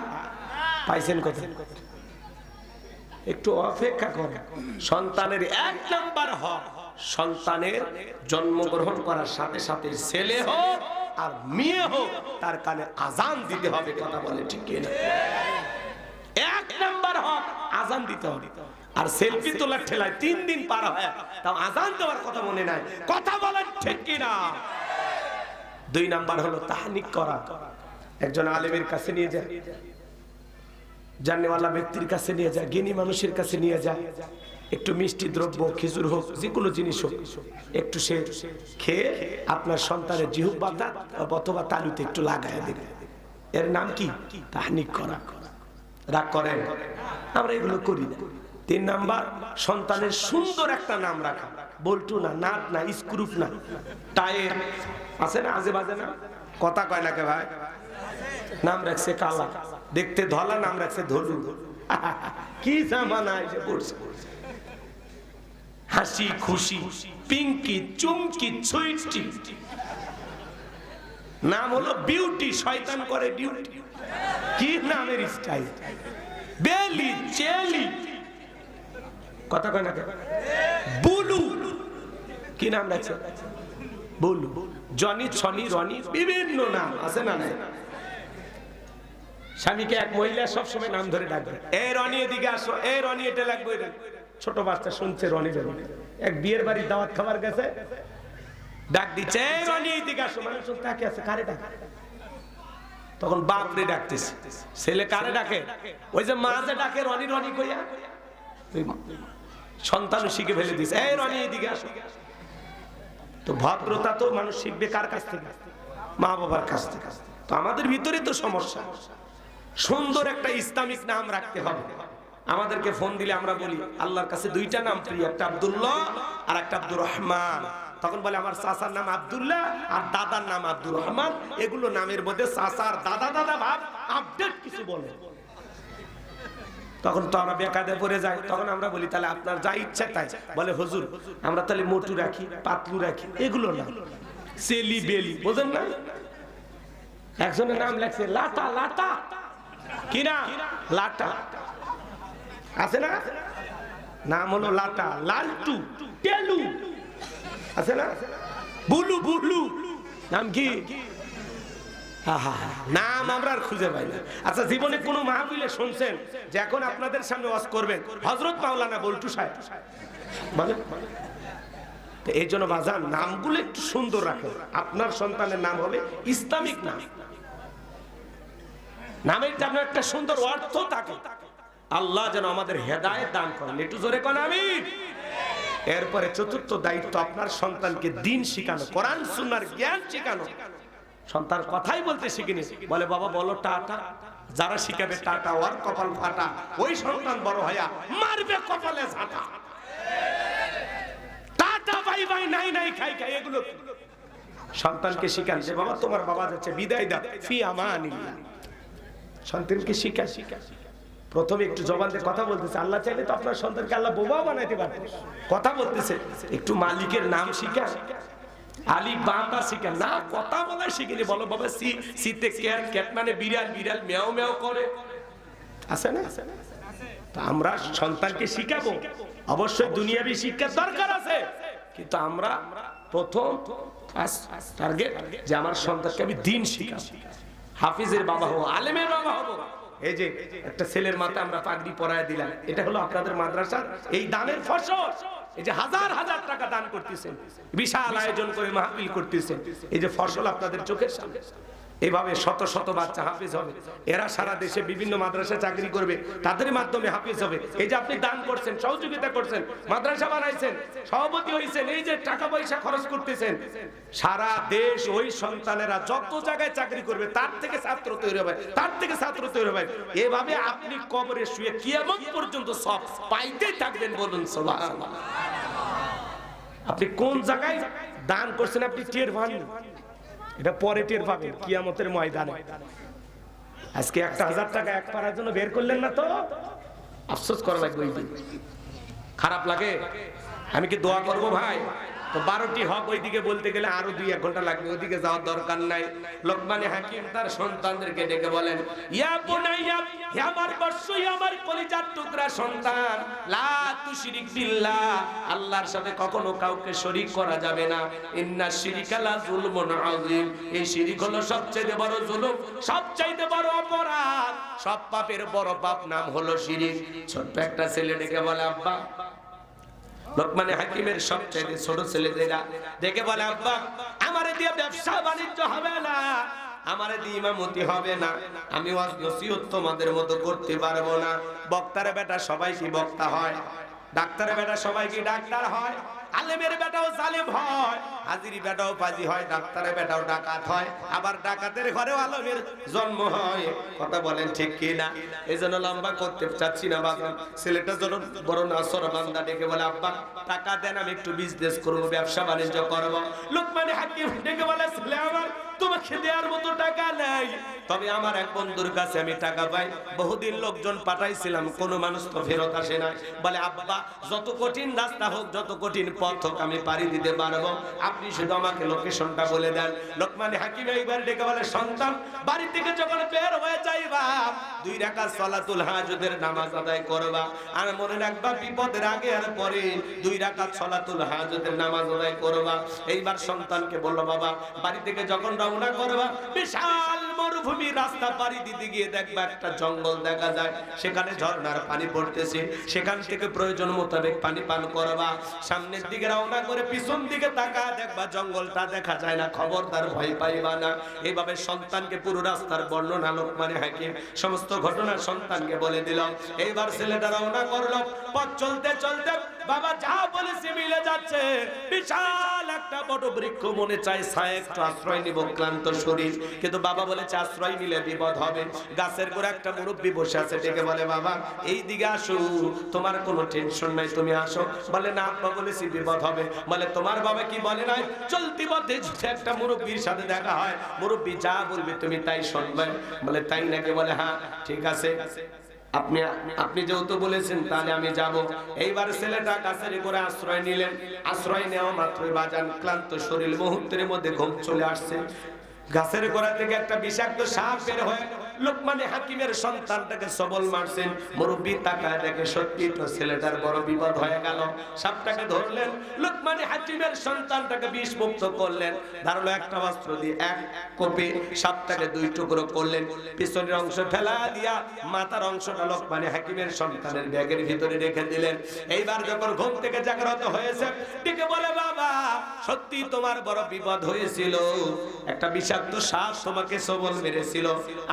পাইছেন কথা? একটু অপেক্ষা কর। সন্তানের 1 নাম্বার হক, সন্তানের জন্মগ্রহণ করার সাথে সাথে ছেলে হোক আর মেয়ে হোক তার কানে আজান দিতে হবে। কথা বলে ঠিক কিনা? 1 নাম্বার হক আজান দিতে হবে। আর সেলফি তোলার ঠেলায় 3 দিন পার হয়, তাও আজান দেওয়ার কথা মনে নাই। কথা বলেন ঠিক কিনা? 2 নাম্বার হলো তাহনিক করা। একজন আলেমের কাছে নিয়ে যায়, জানেওয়ালা ব্যক্তির কাছে নিয়ে যায়, জ্ঞানী মানুষের কাছে নিয়ে যায়, একটু মিষ্টি দ্রব্য, খেজুর হোক, যে কোনো জিনিস হোক, একটু সে খেয়ে আপনার সন্তানের জিহ্বাটা অথবা তালুতে একটু লাগায় দেবে। এর নাম কি? তাহনিক করা। রাগ করেন? আমরা এগুলো করি না। 3 নাম্বার, সন্তানের সুন্দর একটা নাম রাখা। বল্টু না, নাট না, স্ক্রুপ না, টায়ার আছে না, আজে বাজে না। কথা কয় না কে ভাই? নাম রাখছে কালা, দেখতে ধলা, নাম রাখছে ধলু। কি জামানা এসে পড়ছে! হাসি খুশি, পিঙ্কি, চুমকি, সুইটি, নাম হলো বিউটি, শয়তান করে ডিউটি। কি নামের স্টাইল! বেলি, চেলি, কথা কয় না কে? বুলু, কি নাম রাখছে? বুলু, জনি, ছনি, রনি, বিভিন্ন নাম আছে না? নাই? স্বামীকে এক মহিলা সবসময় নাম ধরে ডাকবে, এ রনি এদিকে আসো, এ রনি এটা লাগবে। ছোট বাচ্চা শুনছে রনি রনি। এক বিয়ের বাড়ির দাওয়াত খাবার গেছে, ডাক দিচ্ছে, এ রনি এদিকে আসো। মানুষ তাকে আছে, কারে ডাকে? তখন বাপ রে ডাকতেছে। ছেলে কারে ডাকে? ওই যে মা যে ডাকে রনি রনি কইয়া, সন্তানও শিখে ফেলে দিছে, এই রনি এদিকে আসো। তো ভদ্রতা তো মানুষ শিখবে কার কাছ থেকে? মা বাবার কাছ থেকে। তো আমাদের ভিতরে তো সমস্যা। সুন্দর একটা ইসলামিক নাম রাখতে হবে। আমাদেরকে ফোন দিলে আমরা বলি আল্লাহর কাছে 2টা নাম প্রিয়, একটা আব্দুল্লাহ আর একটা আব্দুর রহমান। তখন বলে আমার চাচার নাম আব্দুল্লাহ আর দাদার নাম আব্দুর রহমান। এগুলো নামের মধ্যে চাচার দাদা দাদা ভাব আপডেট কিছু বলে। তখন তো আমরা বেকায়দে পড়ে যাই। তখন আমরা বলি তাহলে আপনার যা ইচ্ছা তাই। বলে হুজুর আমরা তাহলে মোটু রাখি, পাতলু রাখি, এগুলো না, সেলি বেলি, বোঝেন না? একজনের নাম লেখছে লাটা, লাটা কি না? লাটা। আছে না? নাম হলো লাটা, লালটু, টেলু, আছে না? বুলু, বুলু, নাম কি? নাম আমরা আর খুঁজে পাই না। আচ্ছা, জীবনে কোনো মাহফিলে শুনছেন যে এখন আপনাদের সামনে ওয়াজ করবেন হযরত মাওলানা বল্টু সাহেব? বলেন। এই জন্য বাজান নামগুলো একটু সুন্দর রাখেন। আপনার সন্তানের নাম হবে ইসলামিক নাম, নামের যেন একটা সুন্দর অর্থ থাকে। আল্লাহ যেন আমাদের হেদায়েত দান করেন, একটু জোরে কোন আমিন। এরপরে চতুর্থ দায়িত্ব আপনার সন্তানকে দ্বীন শিখানো, কোরআন সুন্নাহর জ্ঞান শিখানো। সন্তান কথাই বলতে শিখিনি, বলে বাবা বলো টাটা। যারা শিখাবে টাটা ওর কপাল ফাটা, ওই সন্তান বড় হইয়া মারবে কপালে ঝাঁটা। টাটা বাই বাই নাই নাই খাই খাই এগুলো সন্তানকে শিখান যে বাবা তোমার বাবা যাচ্ছে, বিদায় দাও, ফি আমানিল্লাহ। সন্তানকে শিখা প্রথমে একটু জবান দিয়ে কথা বলতেছে। আল্লাহ চাইলে তো আপনার সন্তানকে আল্লাহ বোবা বানাইতে পারতেন। কথা বলতেছে, একটু মালিকের নাম শিখা, আলী বাতা শিখা না, কথা বলা শিখিনি। বলো বাবা সি সিতে ক্যাট, ক্যাট মানে বিড়াল, বিড়াল মেও মেও করে, আছে না? তো আমরা সন্তানকে শিখাবো, অবশ্যই দুনিয়াবি শিক্ষার দরকার আছে, কিন্তু আমরা প্রথম টার্গেট যে আমার সন্তানকে আমি দ্বীন শিখাবো, হাফিজের বাবা হবো, আলেমের বাবা হবো। এই যে একটা ছেলের মাথায় আমরা পাগড়ি পরায় দিলাম, এটা হলো আপনাদের মাদ্রাসার এই দানের ফসল। এই যে হাজার হাজার টাকা দান করতেছেন, বিশাল আয়োজন করে মাহফিল করতেছেন, এই যে ফসল আপনাদের চোখের সামনে। এভাবে শত শত বাচ্চা হাফিজ হবে, এরা সারা দেশে বিভিন্ন মাদ্রাসায় চাকরি করবে, তাদের মাধ্যমে হাফিজ হবে। এই যে আপনি দান করছেন, সহযোগিতা করছেন, মাদ্রাসা বানাইছেন, সভাপতি হয়েছেন, এই যে টাকা পয়সা খরচ করতেছেন, সারা দেশ ওই সন্তানেরা যত জায়গায় চাকরি করবে তার থেকে ছাত্র তৈরি হবে, তার থেকে ছাত্র তৈরি হবে। এভাবে আপনি কবরে শুয়ে কিয়ামত পর্যন্ত সব পাইতেই থাকবেন। বলুন সুবহানাল্লাহ। আপনি কোন জায়গায় দান করছেন আপনি টের পাবেন, এটা পরে টের পাবেন কিয়ামতের ময়দানে। আজকে 1000 টাকা এক পারার জন্য বের করলেন না তো আফসোস করা লাগবে, খারাপ লাগে। আমি কি দোয়া করবো ভাই? তো 12টি হক ওইদিকে বলতে গেলে আরো 2-1 ঘন্টা লাগবে, ওইদিকে যাওয়ার দরকার নাই। লোকমান হাকিম তার সন্তানদেরকে ডেকে বলেন, ইয়া বুনাইয়া, হে আমার বৎস, আমার কলিজার টুকরা সন্তান, লা তুশরিক বিল্লাহ, আল্লাহর সাথে কখনো কাউকে শরীক করা যাবে না। ইন্নাশ শিরকা লা যুলমুন আযীম, এই শিরক হলো সবচেয়ে বড় জুলুম, সবচেয়ে বড় অপরাধ, সব পাপের বড় পাপ নাম হলো শিরক। ছোট্ট একটা ছেলে ডেকে বলে, আব্বা, লোকমান হাকিমের সবচেয়ে ছোট ছেলেরা দেখে বলে, আব্বা আমারে দিয়ে ব্যবসা বাণিজ্য হবে না, আমারে দিয়ে ইমামতি হবে না, আমি ওয়াজ নসিহত তোমাদের মতো করতে পারবো না। বক্তারে বেটা সবাই কি বক্তা হয়, ডাক্তারের বেটা সবাই কি ডাক্তার হয়, আলেমের বেটাও জালেম হয়, হাজিরি বেটাও পাজি হয়, ডাক্তারের বেটাও ডাকাত হয়, আবার ডাকাতের ঘরেও আলেমের জন্ম হয়। কথা বলেন ঠিক কি না? এইজন্য লম্বা করতে চাচ্ছি না বাবা, ছেলেটা যখন বড় নাসরবান্দা ডেকে বলে, আব্বা টাকা দেন, আমি একটু বিজনেস করব, ব্যবসা বাণিজ্য করব। লোকমান হাকিম ডেকে বলে, ছেলে আমার তোমাকে দেওয়ার মতো টাকা নাই, তবে আমার এক বন্ধুর কাছে আমি টাকা পাই, বহুদিন লোকজন পাঠাইছিলাম, কোনো মানুষ তো ফেরত আসে না। বলে, আব্বা যত কঠিন রাস্তা হোক, যত কঠিন পথ হোক, আমি পাড়ি দিতে পারবো, আপনি শুধু আমাকে লোকেশনটা বলে দেন। লোকমান হাকিম এইবার ডেকে বলে, সন্তান বাড়ি থেকে যখন বের হয়ে যাইবা, 2 রাকাত সালাতুল হাজতের নামাজ আদায় করবা, আর মনে রাখবা বিপদের আগে আর পরে 2 রাকাত সালাতুল হাজতের নামাজ আদায় করবা। এইবার সন্তানকে বলল, বাবা বাড়ি থেকে যখন রওনা করবা, বিশাল মরুভূমি রাস্তা পাড়ি দিতে গিয়ে দেখবা একটা জঙ্গল দেখা যায়, সেখানে ঝর্ণার পানি পড়তেছে, সেখান থেকে প্রয়োজন মোতাবেক পানি পান করবা। সামনের দিকে রওনা করে পিছন দিকে তাকায় দেখবা জঙ্গলটা দেখা যায় না, খবরদার ভয় পাইবা না। এইভাবে সন্তানকে পুরো রাস্তার বর্ণনা লোকমান হাকিম সমস্ত ঘটনা সন্তানকে বলে দিল। এইবার ছেলেটা রওনা করলো, পথ চলতে চলতে বাবা যা বলেছে মিলে যাচ্ছে, বিশাল একটা বড় বৃক্ষ, মনে চায় ছায়া একটু আশ্রয় নিব, ক্লান্ত শরীর, কিন্তু বাবা বলেছে আশ্রয় নিলে বিপদ হবে। গাছের গোড়া একটা মুরব্বি বসে আছে, ডেকে বলে, বাবা এই দিকে আসো, তোমার কোনো টেনশন নাই, তুমি আসো। বলে, না আব্বা বলেছি বিপদ হবে। বলে, তোমার বাবা কি বলে নাই? চলতি পথে একটা মুরব্বির সাথে দেখা হয়, মুরব্বি যা বলবে তুমি তাই শুনবে। বলে, তাই নাকি? বলে, হ্যাঁ ঠিক আছে, আপনি যেহেতু বলেছেন তাহলে আমি যাব। এইবার ছেলেটা গাছের গোড়ায় আশ্রয় নিলেন। আশ্রয় নেওয়া মাত্রই বাজান ক্লান্ত শরীর, মুহূর্তের মধ্যে ঘুম চলে আসছে। গাছের গোড়া থেকে একটা বিষাক্ত সাপ বের হয়ে লোকমানে হাকিমের সন্তানটাকে সবল মারছেন। মুরব্বি তাকায় দেখে সত্যি তো ছেলেটার বড় বিপদ হয়ে গেল। সাপটাকে ধরলেন, লোকমানে হাকিমের সন্তানটাকে বিষ মুক্ত করলেন। ধারালো একটা অস্ত্র দিয়ে এক কোপে সাপটাকে দুই টুকরো করলেন। পিছনের অংশ ফেলা দিয়া মাথার অংশটা লোকমানে হাকিমের সন্তানের ব্যাগের ভিতরে রেখে দিলেন। এইবার যখন ঘুম থেকে জাগ্রত হয়েছে, ডেকে বলে, বাবা সত্যি তোমার বড় বিপদ হয়েছিল, একটা বিষাক্ত সাপ তোমাকে সবল মেরেছিল,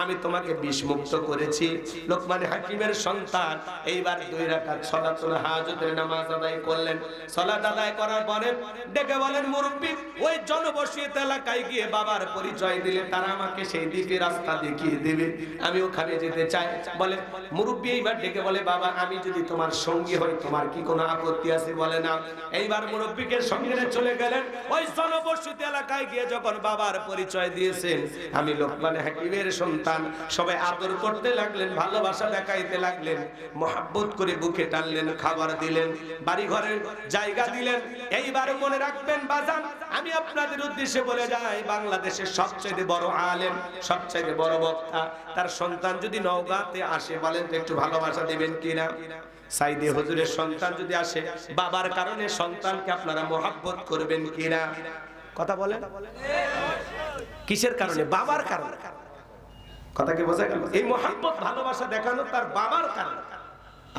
আমি তোমাকে বিষ মুক্ত করেছি। লোকমানে হাকিমের সন্তান এইবার 2 রাকাত সালাতুল হাজতের নামাজ আদায় করলেন। সালাত আদায় করার পরে ডেকে বলেন, মুরব্বি ওই জনবসতিত এলাকায় গিয়ে বাবার পরিচয় দিলে তারা আমাকে সেই দিকে রাস্তা দেখিয়ে দেবে, আমি ওখানে যেতে চাই। বলে মুরব্বি এইবার ডেকে বলে, বাবা আমি যদি তোমার সঙ্গী হই তোমার কি কোনো আপত্তি আছে? বলে না। এইবার মুরব্বিকে সঙ্গে নিয়ে চলে গেলেন। ওই জনবসতিত এলাকায় গিয়ে যখন বাবার পরিচয় দিয়েছেন, আমি লোকমানে হাকিমের সন্তান, সবাই আদর করতে লাগলেন, ভালোবাসা দেখাইতে লাগলেন, মহব্বত করে বুকে টানলেন, খাবার দিলেন, বাড়ি ঘরের জায়গা দিলেন। এইবার মনে রাখবেন বাজান, আমি আপনাদের উদ্দেশ্যে বলে যাই, বাংলাদেশের সবচেয়ে বড় আলেম, সবচেয়ে বড় বক্তা, তার সন্তান যদি নওগাঁতে আসে, বলেন তো একটু ভালোবাসা দিবেন কিনা? সাইদে হুজুরের সন্তান যদি আসে, বাবার কারণে সন্তানকে আপনারা মহব্বত করবেন কিনা? কথা বলেন। কিসের কারণে? বাবার কারণে। কথা কি বোঝা গেল? এই মহব্বত ভালোবাসা দেখানো তার বাবার কারণে।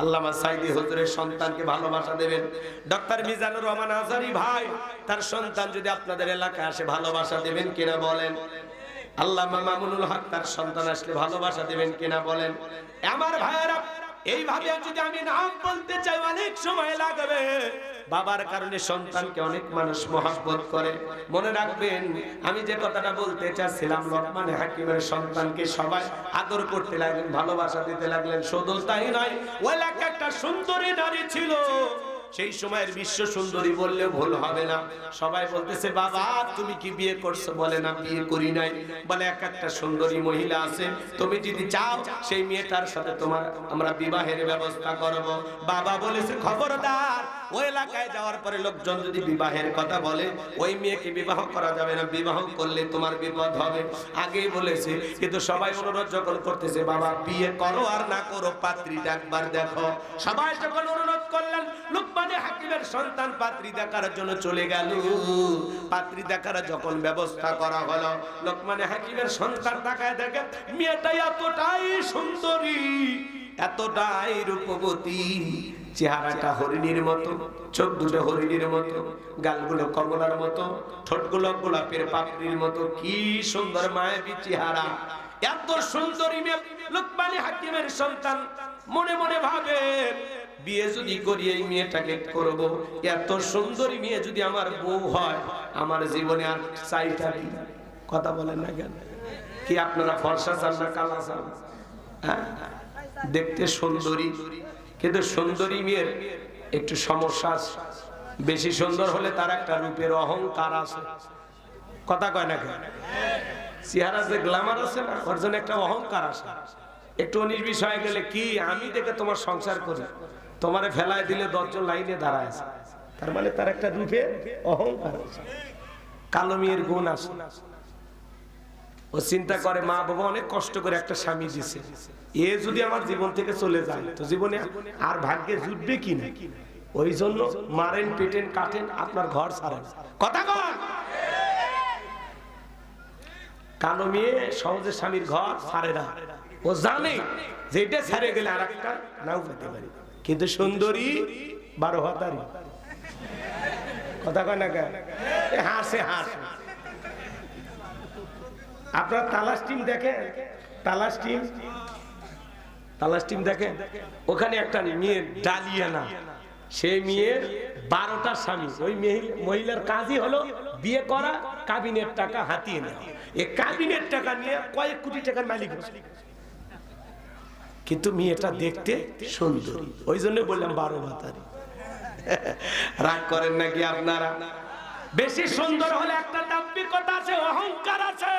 আল্লামা সাইদি হুজুরের সন্তানকে ভালোবাসা দেবেন। ডক্টর মিজানুর রহমান আজহারী ভাই, তার সন্তান যদি আপনাদের এলাকায় আসে, ভালোবাসা দেবেন কিনা বলেন? আল্লামা মামুনুল হক, তার সন্তান আসলে ভালোবাসা দেবেন কিনা বলেন? আমার ভাইয়েরা, এইভাবে যদি আমি নাম বলতে চাই অনেক সময় লাগবে। বাবার কারণে সন্তানকে অনেক মানুষ মহব্বত করে। মনে রাখবেন, আমি যে কথাটা বলতে চাচ্ছিলাম, লোকমানে হাকিমের সন্তানকে সবাই আদর করতে লাগলেন, ভালোবাসা দিতে লাগলেন। শুধু তাই নয়, ওই এলাকায় একটা সুন্দরী নারী ছিল, সেই সময়ের বিশ্ব সুন্দরী বললেও ভুল হবে না। সবাই বলতেছে, বাবা তুমি কি বিয়ে করছো? বলে না, বিয়ে করি নাই। বলে একটা সুন্দরী মহিলা আছে, তুমি যদি চাও সেই মেয়েটার সাথে তোমার আমরা বিবাহের ব্যবস্থা করব। বাবা বলেছে, খবরদার, ওই এলাকায় যাওয়ার পরে লোকজন যদি বিবাহের কথা বলে, ওই মেয়েকে বিবাহ করা যাবে না, বিবাহ করলে তোমার বিপদ হবে। আগেই বলেছে, কিন্তু সবাই অনুরোধ যখন করতেছে, বাবা বিয়ে করো আর না করো, পাত্রীটা একবার দেখো। সবাই যখন অনুরোধ করলেন, লোকমানে হাকিমের সন্তান পাত্রী দেখার জন্য চলে গেল। পাত্রী দেখার যখন ব্যবস্থা করা হলো, লোকমানে হাকিমের সন্তান তাকায় দেখে মেয়েটা এতটাই সুন্দরী, এতটাই রূপবতী, চেহারাটা হরিণীর মতো, চোখ দুটো হরিণীর মতো, গালগুলো কমলার মতো, ঠোঁটগুলো গোলাপের পাপড়ির মতো, কি সুন্দর মায়াবী চেহারা। এত সুন্দরী মেয়ে লোকমানে হাকিমের সন্তান মনে মনে ভাবে, বিয়ে যদি করি এই মেয়েটাকে করব, এত সুন্দরী মেয়ে যদি আমার বউ হয়, আমার জীবনে আর চাইটা কি? কথা বলেন না কেন? কি আপনারা ফর্সা চান না কালা চান? দেখতে সুন্দরী, কিন্তু সুন্দরী মেয়ের একটু সমস্যা আছে। বেশি সুন্দর হলে তার একটা রূপের অহংকার আছে। কথা কয় না কেন? চেহারা যে গ্ল্যামার আছে না, ওর জন্য একটা অহংকার আছে। একটু 19 20 হয়ে গেলে, কি আমি দেখে তোমার সংসার করি, তোমারে ফেলায় দিলে 10 জন লাইনে দাঁড়ায় আছে, তার মানে তার একটা রূপের অহংকার আছে। কালো মেয়ের গুণ আছে। ও চিন্তা করে, মা বাবা অনেক কষ্ট করে একটা স্বামী দিছে, এ যদি আমার জীবন থেকে চলে যায় তো জীবনে আর ভাগ্যে জুটবে কি না। ওই জন্য মারেন, পেটেন, কাটেন, আপনার ঘর ছাড়েন। কথা কন। কালো মেয়ে সহজে স্বামীর ঘর ছাড়ে না। ও জানে যে এটা ছেড়ে গেলে আর একটা নাও পেতে পারি, কিন্তু সুন্দরী 12 হাতারি। কথা কয় না কেন? হাসে হাসে। আপনারা তালাশ টিম দেখেন? তালাশ টিম দেখেন? ওখানে একটা মেয়ে ডালিয়া না, সেই মেয়ের 12টা স্বামী। ওই মহিলার কাজই হলো বিয়ে করা, কাবিনের টাকা হাতিয়ে নেওয়া। এই কাবিনের টাকা নিয়ে কয়েক কোটি টাকার মালিক হচ্ছে, কিন্তু মেয়েটা দেখতে সুন্দরী। ওই জন্য বললাম 12 ভাতারি। রাগ করেন নাকি আপনারা? বেশি সুন্দর হলে একটা দাম্ভিকতা আছে, অহংকার আছে,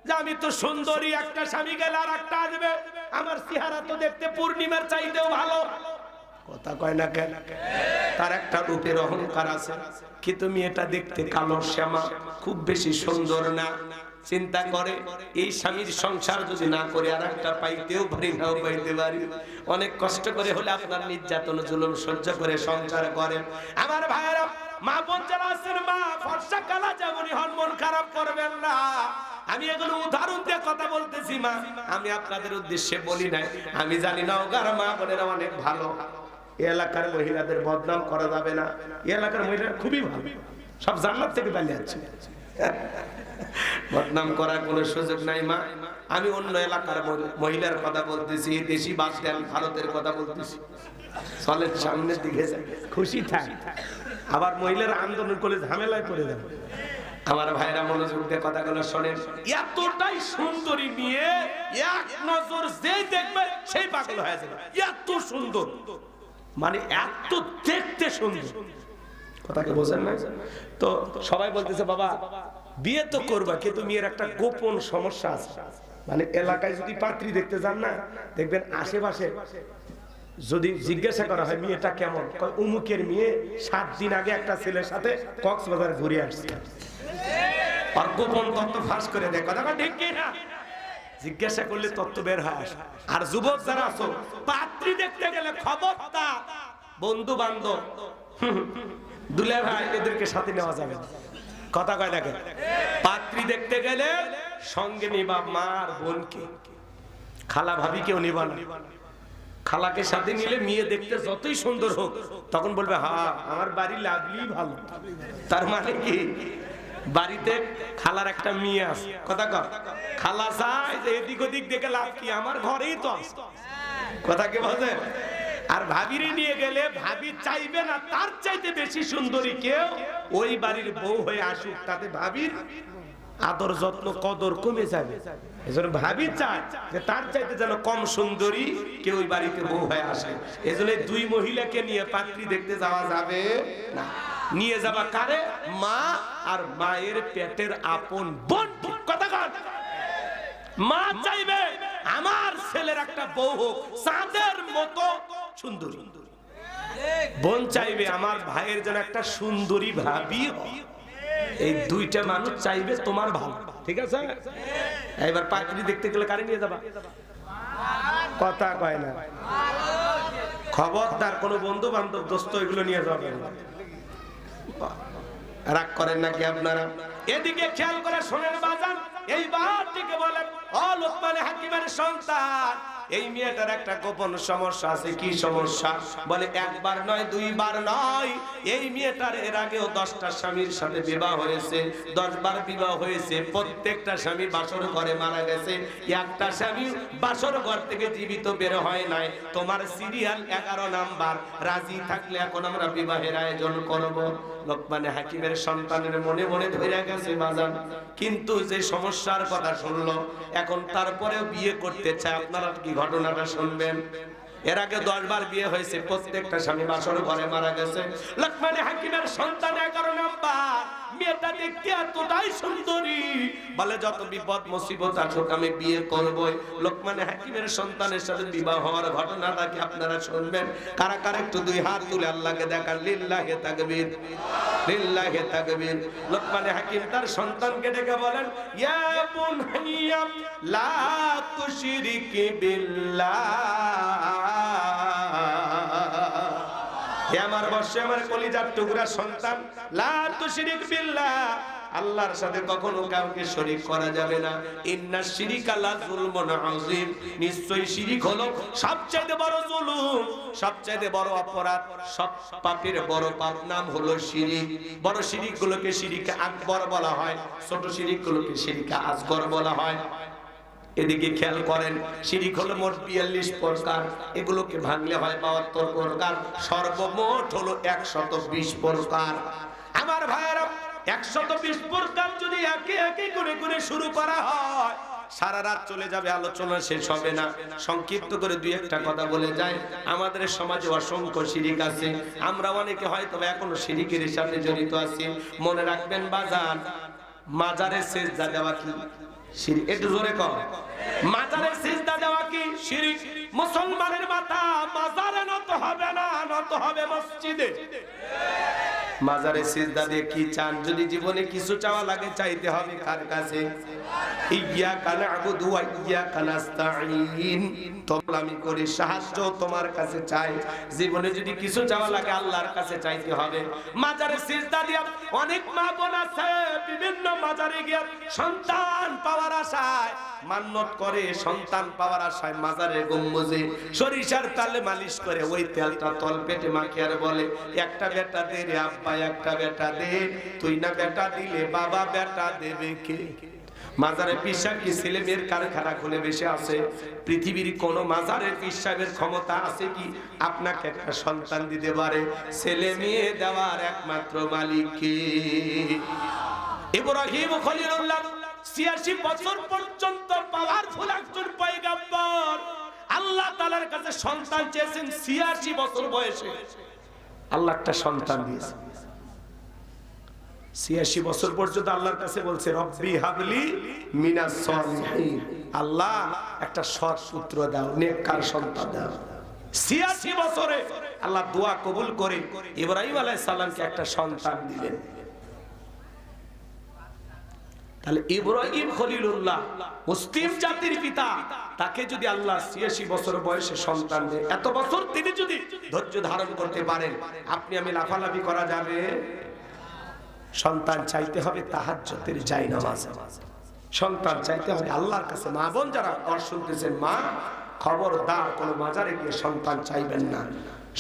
যে আমি তো সুন্দরী, একটা স্বামী গেলে আর একটা আসবে, আমার চেহারা তো দেখতে পূর্ণিমার চাইতেও ভালো। কথা কয় না কেন? তার একটা রূপের অহংকার আছে, কিন্তু মেয়েটা দেখতে কালো শ্যামা, খুব বেশি সুন্দর না। চিন্তা করে এই স্বামীর সংসার যদি না করে আর একটা পাইতেও পারি, নাও পাইতে পারি, অনেক কষ্ট করে হলে আপনার নির্যাতন জুলুম সহ্য করে সংসার করেন। আমার ভাইয়েরা, মা বোন যারা আছেন, মা ফর্সা কালা যেমনই হন, মন খারাপ করবেন না। আমি এগুলো উদাহরণ দিয়ে কথা বলতেছি মা, আমি আপনাদের উদ্দেশ্যে বলি নাই। আমি জানি না ওগার মা বোনেরা অনেক ভালো, এলাকার মহিলাদের বদনাম করা যাবে না। এলাকার মহিলারা খুবই ভালো, সব জান্নাত থেকে পালিয়ে যাচ্ছে, বদনাম করার কোনো সুযোগ নাই মা। আমি অন্য এলাকার মহিলার কথা বলতেছি, দেশি বাদ দেন, ভারতের কথা বলতেছি। চলেন সামনের দিকে যাই, খুশি থাক। আবার মহিলারা আন্দোলন করে ঝামেলায় পড়ে যাবে। আমার ভাইরা মনোযোগ দিয়ে কথাগুলো শোনেন। এতটাই সুন্দরী নিয়ে এক নজর যেই দেখবে সেই পাগল হয়ে যাবে। এত সুন্দর, মানে এত দেখতে সুন্দর, কথাকে বোঝেন না? তো সবাই বলতেছে বাবা বিয়ে তো করবা, কিন্তু মেয়ের একটা গোপন সমস্যা আছে। মানে এলাকায় যদি পাত্রী দেখতে যান না, দেখবেন আশেপাশে যদি জিজ্ঞাসা করা হয় মেয়েটা কেমন, অমুকের মেয়ে 7 দিন আগে একটা ছেলের সাথে কক্সবাজার ঘুরে আসছে, আর গোপন তত্ত্ব ফাঁস করে দেয়। কথা ঠিক কি না? জিজ্ঞাসা করলে তত্ত্ব বের হয় আসে। আর যুবক যারা আছো, পাত্রী দেখতে গেলে খবরদার বন্ধু বান্ধব, দুলে ভাই এদেরকে সাথে নেওয়া যাবে না। কথা কয় দেখে, পাত্রী দেখতে গেলে সঙ্গে নিবা মার বোনকে, খালা ভাবি কেউ নিবা না। খালাকে সাথে নিলে মেয়ে দেখতে যতই সুন্দর হোক, তখন বলবে হ্যাঁ আমার বাড়ি লাগলি ভালো। তার মানে কি, বাড়িতে খালার একটা মেয়ে আছে। কথা কর, খালা চায় যে এদিক ওদিক দেখে লাভ কি, আমার ঘরেই তো আছে। কথা কি বলছে? আর ভাবিরে নিয়ে গেলে ভাবি চাইবে না তার চাইতে বেশি সুন্দরী কেউ ওই বাড়ির বউ হয়ে আসুক, তাতে ভাবির আদর যত্ন কদর কমে যাবে। এজন্য ভাবি চায় যে তার চাইতে যেন কম সুন্দরী কেউ ওই বাড়িতে বউ হয়ে আসে। এজন্য দুই মহিলাকে নিয়ে পাত্রী দেখতে যাওয়া যাবে না। নিয়ে যাবা কারে? মা আর মায়ের পেটের আপন বোন। কথা কর, মা চাইবে আমার ছেলের একটা বউ হোক চাঁদের মতো সুন্দরী, বোন চাইবে আমার ভাইয়ের যেন একটা সুন্দরী ভাবি হোক। এই দুইটা মানুষ চাইবে তোমার ভালো, ঠিক আছে? এবার পাত্রী দেখতে গেলে কারে নিয়ে যাবা? কথা কয় না। খবরদার কোনো বন্ধু বান্ধব দোস্ত এগুলো নিয়ে যাবেন না। রাগ করেন নাকি আপনারা? এদিকে খেয়াল করে শোনেন বাজান, এই বাতিকে বলেন ও লোকমান হাকিমের সন্তান, এই মেয়েটার একটা গোপন সমস্যা আছে। কি সমস্যা? বলে একবার নয় দুইবার নয়, এই মেয়েটার এর আগেও 10টা স্বামীর সাথে বিবাহ হয়েছে, 10 বার বিবাহ হয়েছে। প্রত্যেকটা স্বামী বাসর ঘরে মারা গেছে, একটা স্বামী বাসর ঘর থেকে জীবিত বের হয় নাই। তোমার সিরিয়াল 11 নাম্বার। রাজি থাকলে এখন আমরা বিবাহের আয়োজন করব। লোকমানে হাকিমের সন্তানের মনে মনে ধরে গেছে বাজান, কিন্তু যে সমস্যার কথা শুনলো এখন তারপরেও বিয়ে করতে চায়। আপনারা কি ঘটনাটা শুনবেন? এর আগে 10 বার বিয়ে হয়েছে, প্রত্যেকটা স্বামী বাসর ঘরে মারা গেছে। লোকমানে হাকিমের সন্তান 11 নাম্বার। মেয়েটা দেখতে এতটাই সুন্দরী, বলে যত বিপদ মুসিবত আসুক আমি বিয়ে করবই। লোকমানে হাকিমের সন্তানের সাথে বিবাহ হওয়ার ঘটনাটা কি আপনারা শুনবেন? কারা কারা একটু 2 হাত তুলে আল্লাহকে দেখান, লিল্লাহি তাকবীর, লিল্লাহি তাকবীর। লোকমানে হাকিম তার সন্তানকে ডেকে বলেন, ইয়া বুনাইয়া লা তুশরিক বিল্লাহ। হে আমার বর্ষে আমার কলিজার টুকরা সন্তান, লা তুশরিক বিল্লাহ, আল্লাহর সাথে কখনো কাউকে শরীক করা যাবে না। ইন্নাশ শিরিকা লা যুলমুন আযীম, নিশ্চয়ই শিরিক হলো সবচেয়ে বড় জুলুম, সবচেয়ে বড় অপরাধ। সব পাপের বড় পাপ নাম হলো শিরিক। বড় শিরিকগুলোকে শিরিকে আকবর বলা হয়, ছোট শিরিকগুলোকে শিরিকে আসগর বলা হয়। এদিকে খেয়াল করেন, শিরিক হলো মোট 42 প্রকার, এগুলোকে ভাঙলে হয় 72 প্রকার, সর্বমোট হলো 120 প্রকার। আমার ভাইয়েরা, 120 প্রকার যদি একে একে করে করে শুরু করা হয়, সারা রাত চলে যাবে, আলোচনা শেষ হবে না। সংক্ষিপ্ত করে 2-1টা কথা বলে যায়। আমাদের সমাজে অসংখ্য শিরিক আছে, আমরা অনেকে হয়তো এখনো শিরিকের সাথে জড়িত আছি। মনে রাখবেন বাজান, মাজারে সেজদা দেওয়া কি শিরিক? একটু জোরে কর, মাজারে সিজদা দেওয়া কি শিরিক? মুসলমানের মাথা মাজারে নত হবে না, নত হবে মসজিদে। মাজারে সিজদা দিয়ে কি চান? যদি জীবনে কিছু চাওয়া লাগে চাইতে হবে কার কাছে? ইয়্যাকা না'বুদু ওয়া ইয়্যাকা নাস্তাঈন। তোমরা আমি করি সাহায্য তোমার কাছে চাই। জীবনে যদি কিছু চাওয়া লাগে আল্লাহর কাছে চাইতে হবে। মাজারে সিজদা দিয়া অনেক মা বোন আছে বিভিন্ন মাজারে গিয়ে সন্তান পাওয়ার আশায় মান্নত করে, সন্তান পাওয়ার আশায় মাজারের গম্বুজে সরিষার তেলে মালিশ করে ওই তেলটা তল পেটে মাখে আর বলে, একটা বেটা দে রে আব্বা, একটা বেটা দে, তুই না বেটা দিলে বাবা বেটা দেবে কে? মাজারে পীর সাহেব কি ছেলে মেয়ের কারখানা খুলে বসে আছে? পৃথিবীর কোন মাজারের পীর সাহেবের ক্ষমতা আছে কি আপনাকে একটা সন্তান দিতে পারে? ছেলে মেয়ে দেওয়ার একমাত্র মালিক কে? ইব্রাহিম খলিলুল্লাহ ৮৬ বছর পর্যন্ত পাওয়ারফুল একজন পয়গম্বর, আল্লাহ তাআলার কাছে সন্তান চেয়েছেন ৮৬ বছর বয়সে, আল্লাহ একটা সন্তান দিয়েছেন। ৮৬ বছর পর্যন্ত আল্লাহর কাছে বলছে রব্বি হাবলি মিনাস সলিহিন, আল্লাহ একটা সৎ পুত্র দাও, নেককার সন্তান দাও। ৮৬ বছরে আল্লাহ দোয়া কবুল করে ইব্রাহিম আলাইহিস সালামকে একটা সন্তান দিলেন। তাহলে ইব্রাহিম খলিলুল্লাহ মুসলিম জাতির পিতা, তাকে যদি আল্লাহ ৮৬ বছর বয়সে সন্তান দেয়, এত বছর তিনি যদি ধৈর্য ধারণ করতে পারেন, আপনি আমি লাফালাফি করা যাবে? সন্তান চাইতে হবে তাহাজ্জুদের জায়নামাজে, সন্তান চাইতে হবে আল্লাহর কাছে। মা বোন যারা শুনতেছেন, মা খবরদার কোন মাজারে গিয়ে সন্তান চাইবেন না।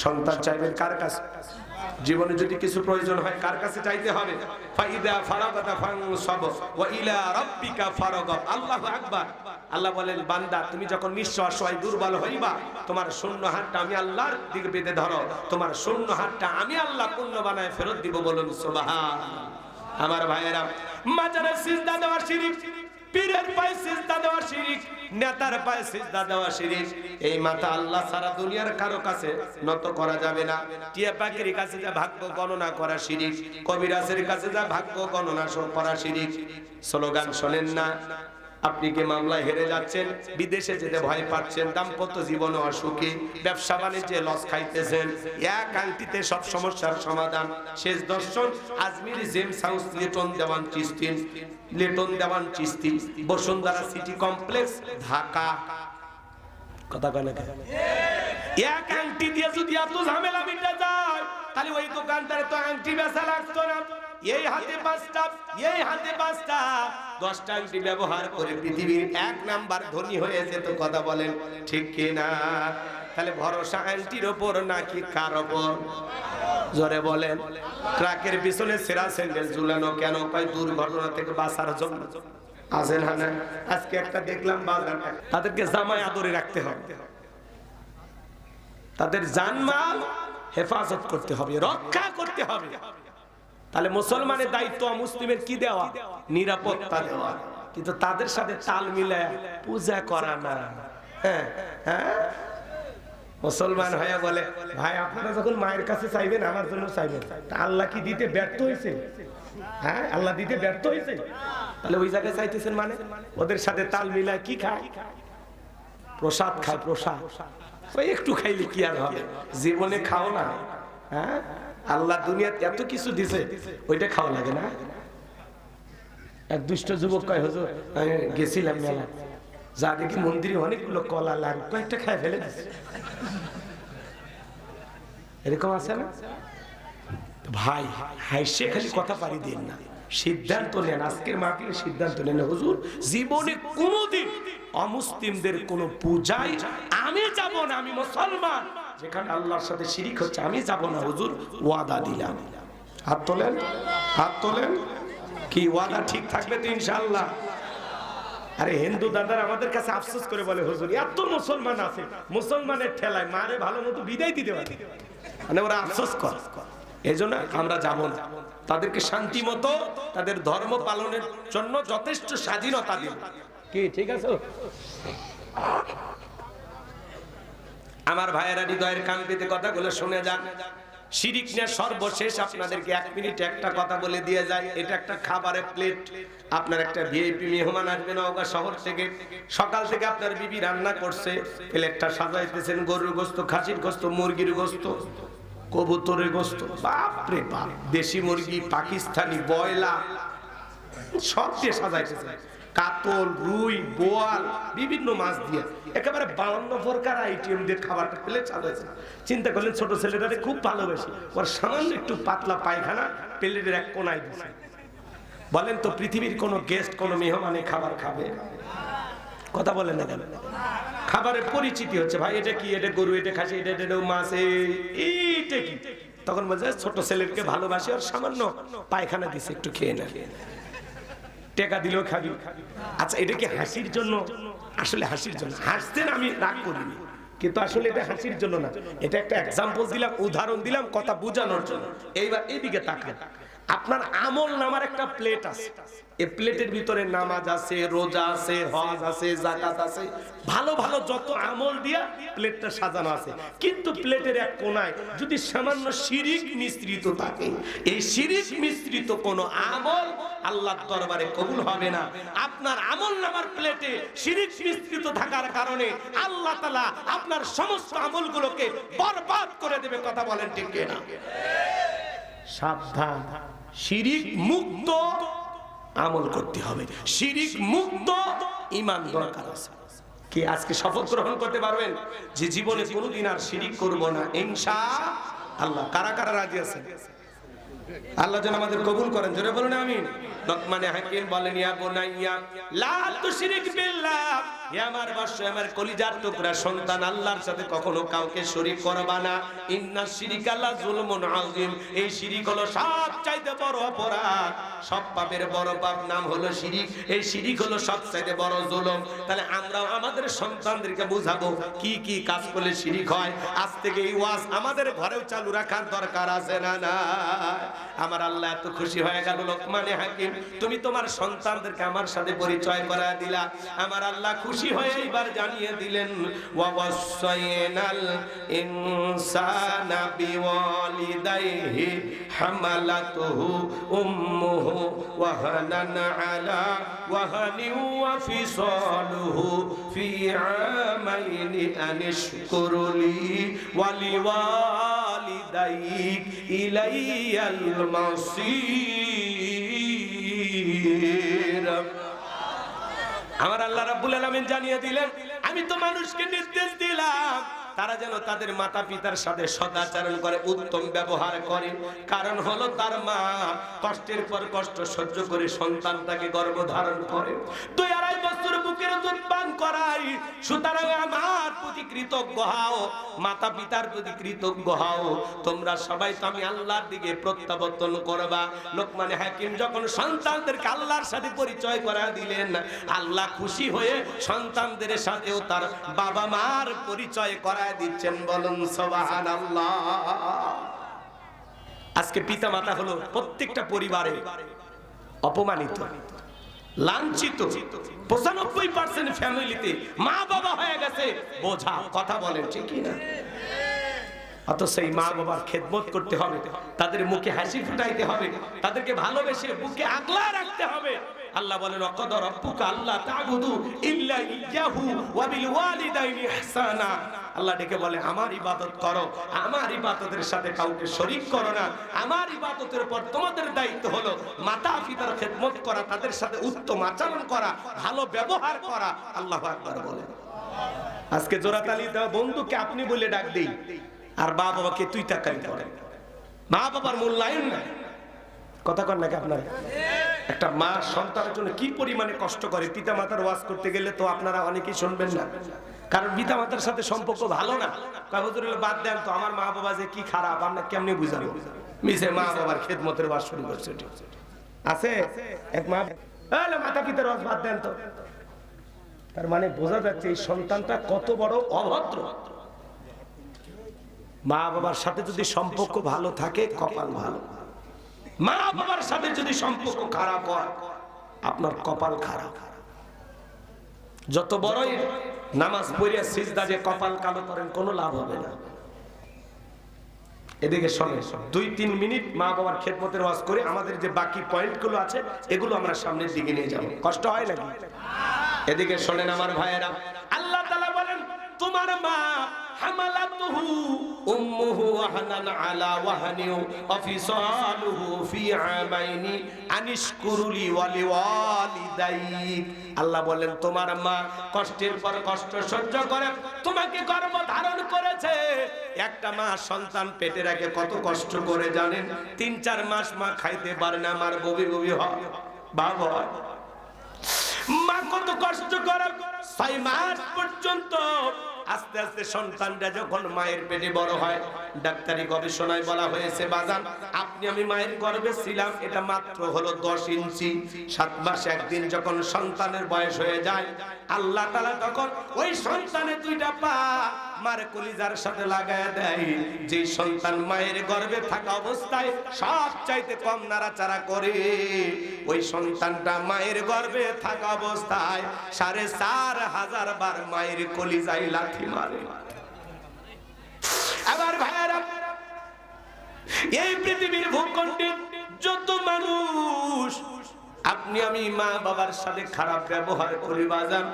সন্তান চাইবেন কার কাছে? জীবনে যদি কিছু প্রয়োজন হয় কার কাছে চাইতে হবে? ফাইদা ফারাগাতা ফানসাব ওয়া ইলা রাব্বিকা ফারগাব। আল্লাহু আকবার। আল্লাহ বলেন, বান্দা তুমি যখন নিঃস্ব অসহায় দুর্বল হইবা, তোমার শূন্য হাতটা আমি আল্লাহর দিকে বেঁধে ধরো, তোমার শূন্য হাতটা আমি আল্লাহ পূর্ণ বানায় ফেরত দিব। বলুন সুবহানাল্লাহ। আমার ভাইয়েরা, মাজারে সিজদা দেওয়া শিরক, পীরের পায়ে সিজদা দেওয়া শিরক, নেতার পায়ে সিজদা দেওয়া শিরক। এই মাথা আল্লাহ সারা দুনিয়ার কারো কাছে নত করা যাবে না। টিয়া পাখির কাছে যা ভাগ্য গণনা করা শিরক, কবিরাজের কাছে যা ভাগ্য গণনা করা শিরক। স্লোগান শোনেন না? আপনি কি মামলায় হেরে যাচ্ছেন, বিদেশে যেতে ভয় পাচ্ছেন, দাম্পত্য জীবনে অসুখী, ব্যবসা বাণিজ্যে লস খাইতেছেন, এক আংটিতে সব সমস্যার সমাধান। শেষ দর্শন আজমির জেমস হাউস, লিটন দেওয়ান চিস্তি, বসুন্ধরা সিটি কমপ্লেক্স, ঢাকা। কথা কয় না? এক আংটি দিয়ে যদি এত ঝামেলা মিটে যায়, তাহলে ওই দোকানদারে তো আংটি বেচা লাগতো না। এই হাতে ৫টা, এই হাতে ৫টা, ১০টা আংটি ব্যবহার করে পৃথিবীর ১ নাম্বার ধনী হয়ে যেত। কথা বলেন ঠিক কিনা? তাহলে ভরসা আংটির ওপর নাকি কার ওপর? জোরে বলেন। ট্রাকের পিছনে সেরা স্যান্ডেল ঝুলানো কেন? কয় দুর্ঘটনা থেকে বাঁচার জন্য। আছেন না? আজকে একটা দেখলাম বাজার, তাদেরকে জামায় আদরে রাখতে হবে, তাদের জানমাল হেফাজত করতে হবে, রক্ষা করতে হবে। তাহলে মুসলমানের দায়িত্ব মুসলিমের কি দেওয়া? নিরাপত্তা দেওয়া। কিন্তু তাদের সাথে তাল মিলায় পূজা করা না। হ্যাঁ হ্যাঁ, মুসলমান হয়ে বলে, ভাই আপনারা যখন মায়ের কাছে চাইবেন আমার জন্য চাইবেন। আল্লাহ কি দিতে ব্যর্থ হয়েছে? হ্যাঁ, আল্লাহ দিতে ব্যর্থ হয়েছে? তাহলে ওই জায়গায় চাইতেছেন মানে? ওদের সাথে তাল মিলায় কি খায়? প্রসাদ খায়। প্রসাদ ওই একটু খাইলে কি আর হবে? জীবনে খাও না? হ্যাঁ, আল্লাহ দুনিয়াতে এত কিছু দিছে, ওইটা খাওয়া লাগে না? এক দুষ্ট যুবক কয়, হুজুর গেছিলাম মেলা, যা দেখি মন্দিরে অনেকগুলো কলা লাড়ু, কয়েকটা খায় ফেলে দিছে। এরকম আছে না ভাই? হাইসে খালি কথা পারি দিন না, সিদ্ধান্ত নেন। আজকের মাহফিলে সিদ্ধান্ত নেন, হুজুর জীবনে কোনোদিন অমুসলিমদের কোন পূজায় আমি যাব না, আমি মুসলমান, যেখানে আল্লাহর সাথে শিরিক হচ্ছে আমি যাব না, হুজুর ওয়াদা দিলাম। হাত তোলেন, হাত তোলেন। কি ওয়াদা ঠিক থাকবে তো ইনশাআল্লাহ? আরে হিন্দু দাদারা আমাদের কাছে আফসোস করে বলে, হুজুর এত মুসলমান আছে, মুসলমানের ঠেলায় মারে ভালো মতো বিদায় দিতে পারে, মানে ওরা আফসোস করে। এই জন্য আমরা যাব না। তাদেরকে শান্তি মতো তাদের ধর্ম পালনের জন্য যথেষ্ট স্বাধীনতা দিন। কি ঠিক আছে? আমার ভাইয়েরা হৃদয়ের কান পেতে কথাগুলো শুনে যান। শিরিক নিয়ে সর্বশেষ আপনাদেরকে 1 মিনিট একটা কথা বলে দিয়ে যায়। এটা একটা খাবারের প্লেট। আপনার একটা ভিআইপি মেহমান আসবে নওগাঁ শহর থেকে, সকাল থেকে আপনার বিবি রান্না করছে, প্লেটটা সাজাইতেছেন, গরুর গোশত, খাসির গোশত, মুরগির গোশত, কবুতরের গোশত, বাপ রে বাপ, দেশি মুরগি, পাকিস্তানি, বয়লা, সব দিয়ে সাজাইতেছে, কাতল, রুই, বোয়াল, বিভিন্ন মাছ দিয়ে একেবারে 52 প্রকার আইটেম দিয়ে খাবারটা পেলে চালাইছে। চিন্তা করলেন ছোট ছেলেটারে খুব ভালোবাসি, ওর সামান্য একটু পাতলা পায়খানা প্লেটের এক কোনায় দিছে। বলেন তো পৃথিবীর কোন গেস্ট, কোন মেহমানে খাবার খাবে? কথা বলেন না কেন? খাবারের পরিচিতি হচ্ছে, ভাই এটা কি, এটা গরু, এটা খাসি, এটা মাছ, এইটা কি? তখন বলছে ছোট ছেলেকে ভালোবাসি, আর সামান্য পায়খানা দিছে, একটু খেয়ে না, টেকা দিলেও খাবি। আচ্ছা এটা কি হাসির জন্য? আসলে হাসির জন্য, হাসতেন, আমি রাগ করিনি, কিন্তু আসলে এটা হাসির জন্য না, এটা একটা এক্সাম্পল দিলাম, উদাহরণ দিলাম কথা বোঝানোর জন্য। এইবার এইদিকে তাকান, আপনার আমল নামার একটা প্লেট আছে, এই প্লেটের ভিতরে নামাজ আছে, রোজা আছে, হজ আছে, যাকাত আছে, ভালো ভালো যত আমল দিয়া প্লেটটা সাজানো আছে। কিন্তু প্লেটের এক কোনায় যদি সামান্য শিরিক মিশ্রিত থাকে, এই শিরিক মিশ্রিত কোন আমল আল্লাহর দরবারে কবুল হবে না। আপনার আমল নামার প্লেটে শিরিক মিশ্রিত থাকার কারণে আল্লাহ তাআলা আপনার সমস্ত আমলগুলোকে বরবাদ করে দেবে। কথা বলেন ঠিক কিনা? সাবধান, শিরিক মুক্ত আমল করতে হবে, শিরিক মুক্ত ঈমান দরকার আছে। কি আজকে শপথ গ্রহণ করতে পারবেন যে জীবনে কোনোদিন আর শিরিক করব না ইনশাআল্লাহ? কারা কারা রাজি আছেন? আল্লাহ যেন আমাদের কবুল করেন, জোরে বলুন আমিন। লোকমানে হাকিম বলেন, ইয়া বুনাইয়া লা তুশরিক বিল্লাহ, হে আমার বৎস, আমার কলিজার টুকরা সন্তান, আল্লাহর সাথে কখনো কাউকে শরীক করবা না। ইন্নাশ শিরিকা লা যুলমুন আযীম, এই শিরিক হলো সবচাইতে বড় অপরাধ, সব পাপের বড় পাপ নাম হলো শিরিক, এই শিরিক হলো সবচাইতে বড় জুলুম। তাহলে আমরাও আমাদের সন্তানদেরকে বুঝাবো কি কি কাজ করলে শিরিক হয়। আজ থেকে এই ওয়াজ আমাদের ঘরেও চালু রাখার দরকার আছে না? না, আমার আল্লাহ এত খুশি হয়ে গেল। লোকমানে হাকিম, তুমি তোমার সন্তানদেরকে আমার সাথে পরিচয় করায় দিলা, আমার আল্লাহ খুশি হয়ে এবার জানিয়ে দিলেন, ওয়া ওয়াসাইনাল ইনসানা বিওয়ালিদাইহি হামালাতুহু উম্মুহু ওয়াহানান আলা ওয়াহানিন ওয়া ফিসালুহু ফি আমাইনি আনিশকুরলি ওয়ালিওয়ালিদাইক ইলাইয়াল মাসির। আমার আল্লাহ রাব্বুল আলামিন জানিয়ে দিলেন, আমি তো মানুষকে নির্দেশ দিলাম তারা যেন তাদের মাতা পিতার সাথে সদাচরণ করে, উত্তম ব্যবহার করে। কারণ হলো তার মা কষ্টের পর কষ্ট সহ্য করে সন্তানটাকে গর্ভধারণ করে, 2-2.5 বছর বুকের দুধ পান করাই। সুতরাং আমার প্রতি কৃতজ্ঞ হও, মাতা পিতার প্রতি কৃতজ্ঞ হও। তোমরা সবাই তো আমি আল্লাহর দিকে প্রত্যাবর্তন করবা। লোকমানে হাকিম যখন সন্তানদেরকে আল্লাহর সাথে পরিচয় করা দিলেন, আল্লাহ খুশি হয়ে সন্তানদের সাথেও তার বাবা মার পরিচয় করা দিচ্ছেন। বলুন সুবহানাল্লাহ। আজকে পিতা মাতা হলো প্রত্যেকটা পরিবারে অপমানিত, লাঞ্ছিত। 95% ফ্যামিলিতে মা বাবা হয়ে গেছে বোঝা। কথা বলেন ঠিক কি না? অথচ সেই মা বাবার খেদমত করতে হবে, তাদের মুখে হাসি ফুটাইতে হবে, তাদেরকে ভালোবেসে বুকে আগলা রাখতে হবে। আল্লাহ বলেন, ওয়াকাদা রাব্বুকা আল্লা তা'বুদু ইল্লা ইয়্যাহু ওয়া বিল ওয়ালিদাইনি ইহসানা। আল্লাহ ডেকে বলে, আমার ইবাদত করো, আমার ইবাদতের সাথে কাউকে শরীক করো না। আমার ইবাদতের পর তোমাদের দায়িত্ব হলো মাতা পিতার খেদমত করা, তাদের সাথে উত্তম আচরণ করা, ভালো ব্যবহার করা। আল্লাহু আকবার বলেন। আজকে জোরাতালি দেওয়া বন্ধুকে আপনি বলে ডাক দেই, আর মা বাবাকে তুই তাকাই করেন। মা বাবার মূল্যায়ন নাই। কথা কন নাকি আপনারা? একটা মা সন্তানের জন্য কি পরিমাণে কষ্ট করে। পিতা মাতার ওয়াজ করতে গেলে তো আপনারা অনেকেই শুনবেন না, কারণ পিতা মাতার সাথে সম্পর্ক ভালো না। হুজুর বাদ দেন তো, আমার মা বাবা যে কি খারাপ আমরা কেমনে বুঝাবো? মিশে মা বাবার খেদমতের ওয়াজ শুরু করছে। আছে এক মা, মাতা পিতার ওয়াজ বাদ দেন তো। তার মানে বোঝা যাচ্ছে এই সন্তানটা কত বড় অভদ্র। মা বাবার সাথে যদি সম্পর্ক ভালো থাকে কপাল ভালো, মা বাবার সাথে যদি সম্পর্ক খারাপ হয় আপনার কপাল খারাপ। যত বড়ই নামাজ পড়িয়া সিজদা যে কপাল কালো করেন কোনো লাভ হবে না। এদিকে শোনেন, 2-3 মিনিট মা বাবার খেদমতের ওয়াজ করে আমাদের যে বাকি পয়েন্টগুলো আছে এগুলো আমরা সামনের দিকে নিয়ে যাব। কষ্ট হয় নাকি? এদিকে শোনেন আমার ভাইয়েরা, আল্লাহ তাআলা বলেন, তোমার মা হামালাতুহু উম্মুহু ওয়াহানান আলা ওয়াহানি ওয়া ফিসালুহু ফি আমাইনি আনিশকুরুলি ওয়া লিওয়ালিদাইক। আল্লাহ বলেন তোমার মা কষ্টের পর কষ্ট সহ্য করে তোমাকে গর্ভ ধারণ করেছে। একটা মা সন্তান পেটে রাখে কত কষ্ট করে জানেন? 3-4 মাস মা খাইতে পারে না, মার বমি বমি হয়, বাবা মা কত কষ্ট করে 6 মাস পর্যন্ত। আস্তে আস্তে সন্তানটা যখন মায়ের পেটে বড় হয়, ডাক্তারি গবেষণায় বলা হয়েছে বাজান আপনি আমি মায়ের গর্ভে ছিলাম এটা মাত্র হলো 10 ইঞ্চি। 7 মাস 1 দিন যখন সন্তানের বয়স হয়ে যায়, আল্লাহ তাআলা তখন ওই সন্তানের 2টা পা মার কলিজার সাথে লাগায় দেয়। যে সন্তান মায়ের গর্ভে থাকা অবস্থায় সব চাইতে কম নাড়াচাড়া করে, ওই সন্তানটা মায়ের গর্ভে থাকা অবস্থায় 4500 বার মায়ের কলিজায় লাথি মারে। আবার ভাইরা, এই পৃথিবীর ভূখণ্ডে যত মানুষ আপনি আমি মা বাবার সাথে খারাপ ব্যবহার করি বাজান,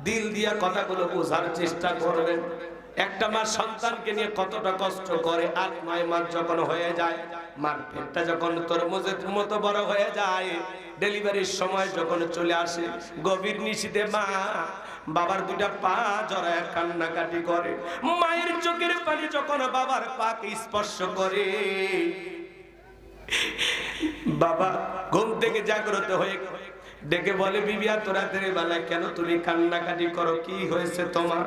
দিল দিয়া কথাগুলো বোঝার চেষ্টা করবেন। একটা মা সন্তানকে নিয়ে কতটা কষ্ট করে। 8-9 মাস যখন হয়ে যায়, মার পেটটা যখন তরমুজের মতো বড় হয়ে যায়, ডেলিভারির সময় যখন চলে আসে, গভীর নিশীথে মা বাবার 2টা পা জড়ায় কান্নাকাটি করে। মায়ের চোখের পানি যখন বাবার পাকে স্পর্শ করে, বাবা ঘুম থেকে জাগ্রত হয়ে ডেকে বলে বিবিয়া তোরা তেরে বেলায় কেন তুমি কান্নাকাটি করো, কি হয়েছে তোমার?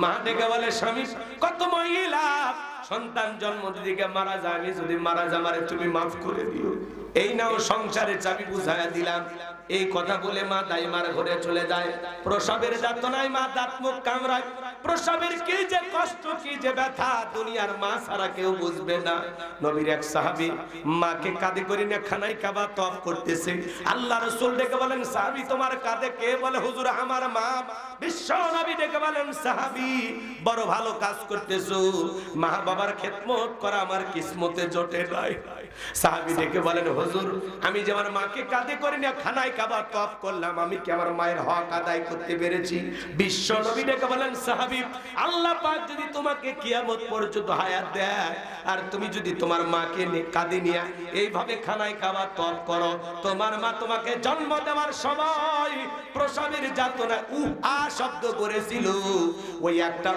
মা ডেকে বলে স্বামী কত মহিলা সন্তান জন্ম দিকে মারা যায়, আমি যদি মারা যায় আমারে তুমি মাফ করে দিও, এই নাও সংসারের চাবি বুঝাইয়া দিলাম। এই কথা বলে মা দাইমার ঘরে চলে যায়। প্রসবের যাতনায় মা দাঁত মুখ কামড়ায়। প্রসবের কি যে কষ্ট, কি যে ব্যথা দুনিয়ার মা ছাড়া কেউ বুঝবে না। নবীর এক সাহাবী মাকে কাঁধে করে নিয়ে খানায় কাবা তওয়াফ করতেছে। আল্লাহ রাসূল ডেকে বলেন সাহাবী তোমার কাঁধে কে? বলে হুজুর আমার মা। বিশ্ব নবী ডেকে বলেন সাহাবী বড় ভালো কাজ করতেছো, মা বাবার খেদমত করা আমার কিসমতে জোটে নাই। সাহাবী ডেকে বলেন হুজুর আমি যে আমার মাকে কাঁধে করে নিয়ে খানায় কাবা তওয়াফ করলাম, আমি কি আমার মায়ের হক আদায় করতে পেরেছি? বিশ্ব নবী ডেকে বলেন সাহাবী আল্লাহ পাক যদি তোমাকে কিয়ামত পর্যন্ত হায়াত দেয় আর তুমি যদি তোমার মাকে কাঁধে নিয়ে এইভাবে খানায় কাবা তওয়াফ করো, তোমার মা তোমাকে জন্ম দেওয়ার সময় প্রসবের যাতনা আ শব্দ করেছিল, ওই একটা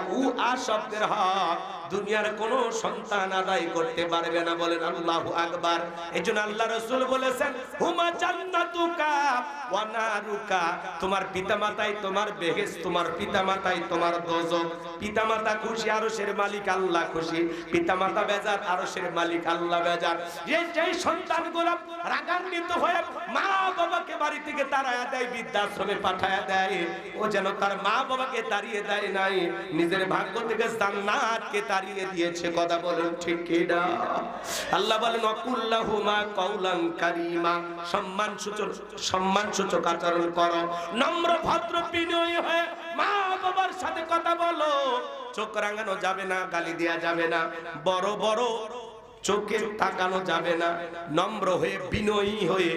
আ শব্দের হক দুনিয়ার কোন সন্তান আদায় করতে পারবে না। বলেন আল্লাহু আকবার। এজন্য আল্লাহ রাসূল বলেছেন হুমা জান্নাতুকা ওয়া নারুকা, তোমার পিতামাতাই তোমার বেহেশত, তোমার পিতামাতাই তোমার দোজখ। পিতামাতা খুশি আরশের মালিক আল্লাহ খুশি, পিতামাতা বেজার আরশের মালিক আল্লাহ বেজার। যেই সন্তানগুলো রাগান্বিত হয়ে মা বাবাকে বাড়ি থেকে তাড়ায়া দেয়, বৃদ্ধাশ্রমে পাঠায়া দেয়, ও যেন তার মা বাবাকে তাড়িয়ে দেয় নাই, নিজের ভাগ্য থেকে জান্নাতকে তাড়িয়ে দিয়েছে। কথা বলেন ঠিক কি না? আল্লাহ বলেন ওয়াকুল্লাহুমা কাওলান কারীমা, সম্মান সূচক আচরণ করো, নম্র ভদ্র বিনয়ী হয়ে মা বাবার সাথে কথা বলো। চোখ রাঙানো যাবে না, গালি দেয়া যাবে না, বড় বড় চোখে তাকানো যাবে না, নম্র হয়ে বিনয়ী হয়ে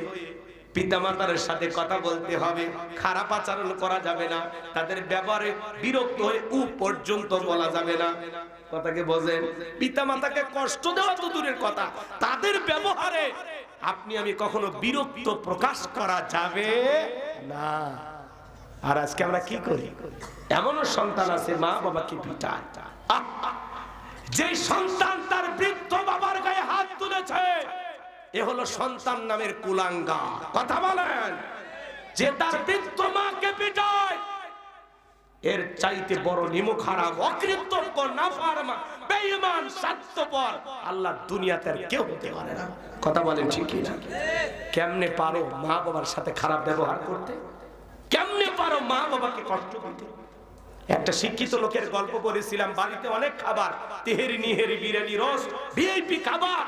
পিতামাতার সাথে কথা বলতে হবে, খারাপ আচরণ করা যাবে না, তাদের ব্যবহারে বিরক্ত হয়ে পর্যন্ত বলা যাবে না। কথাকে বোঝেন? পিতামাতাকে কষ্ট দেওয়া তো দূরের কথা, তাদের ব্যবহারে আপনি আমি কখনো বিরক্ত প্রকাশ করা যাবে না। আর আজকে আমরা কি করি? এমনও সন্তান আছে মা বাবাকে পিটায়। যে সন্তান তার বৃদ্ধ বাবার গায়ে হাত তুলেছে এ হলো সন্তান নামের কুলাঙ্গা। কথা বলেন? যে তার বৃদ্ধ মাকে পিটায় এর চাইতে বড় নিমুখ হারাম, অকৃতজ্ঞ, নাফরমান, বেঈমান, স্বার্থপর আল্লাহ দুনিয়াতে আর কেউ হতে পারে না। কথা বলেন ঠিক কি না? কেমনে পারো মা বাবার সাথে খারাপ ব্যবহার করতে? কেমনে পারো মা বাবাকে কষ্ট দিতে? একটা শিক্ষিত লোকের গল্প পড়েছিলাম, বাড়িতে অনেক খাবার, তেহেরি নিহেরি বিরিয়ানি রোস্ট ভিআইপি খাবার,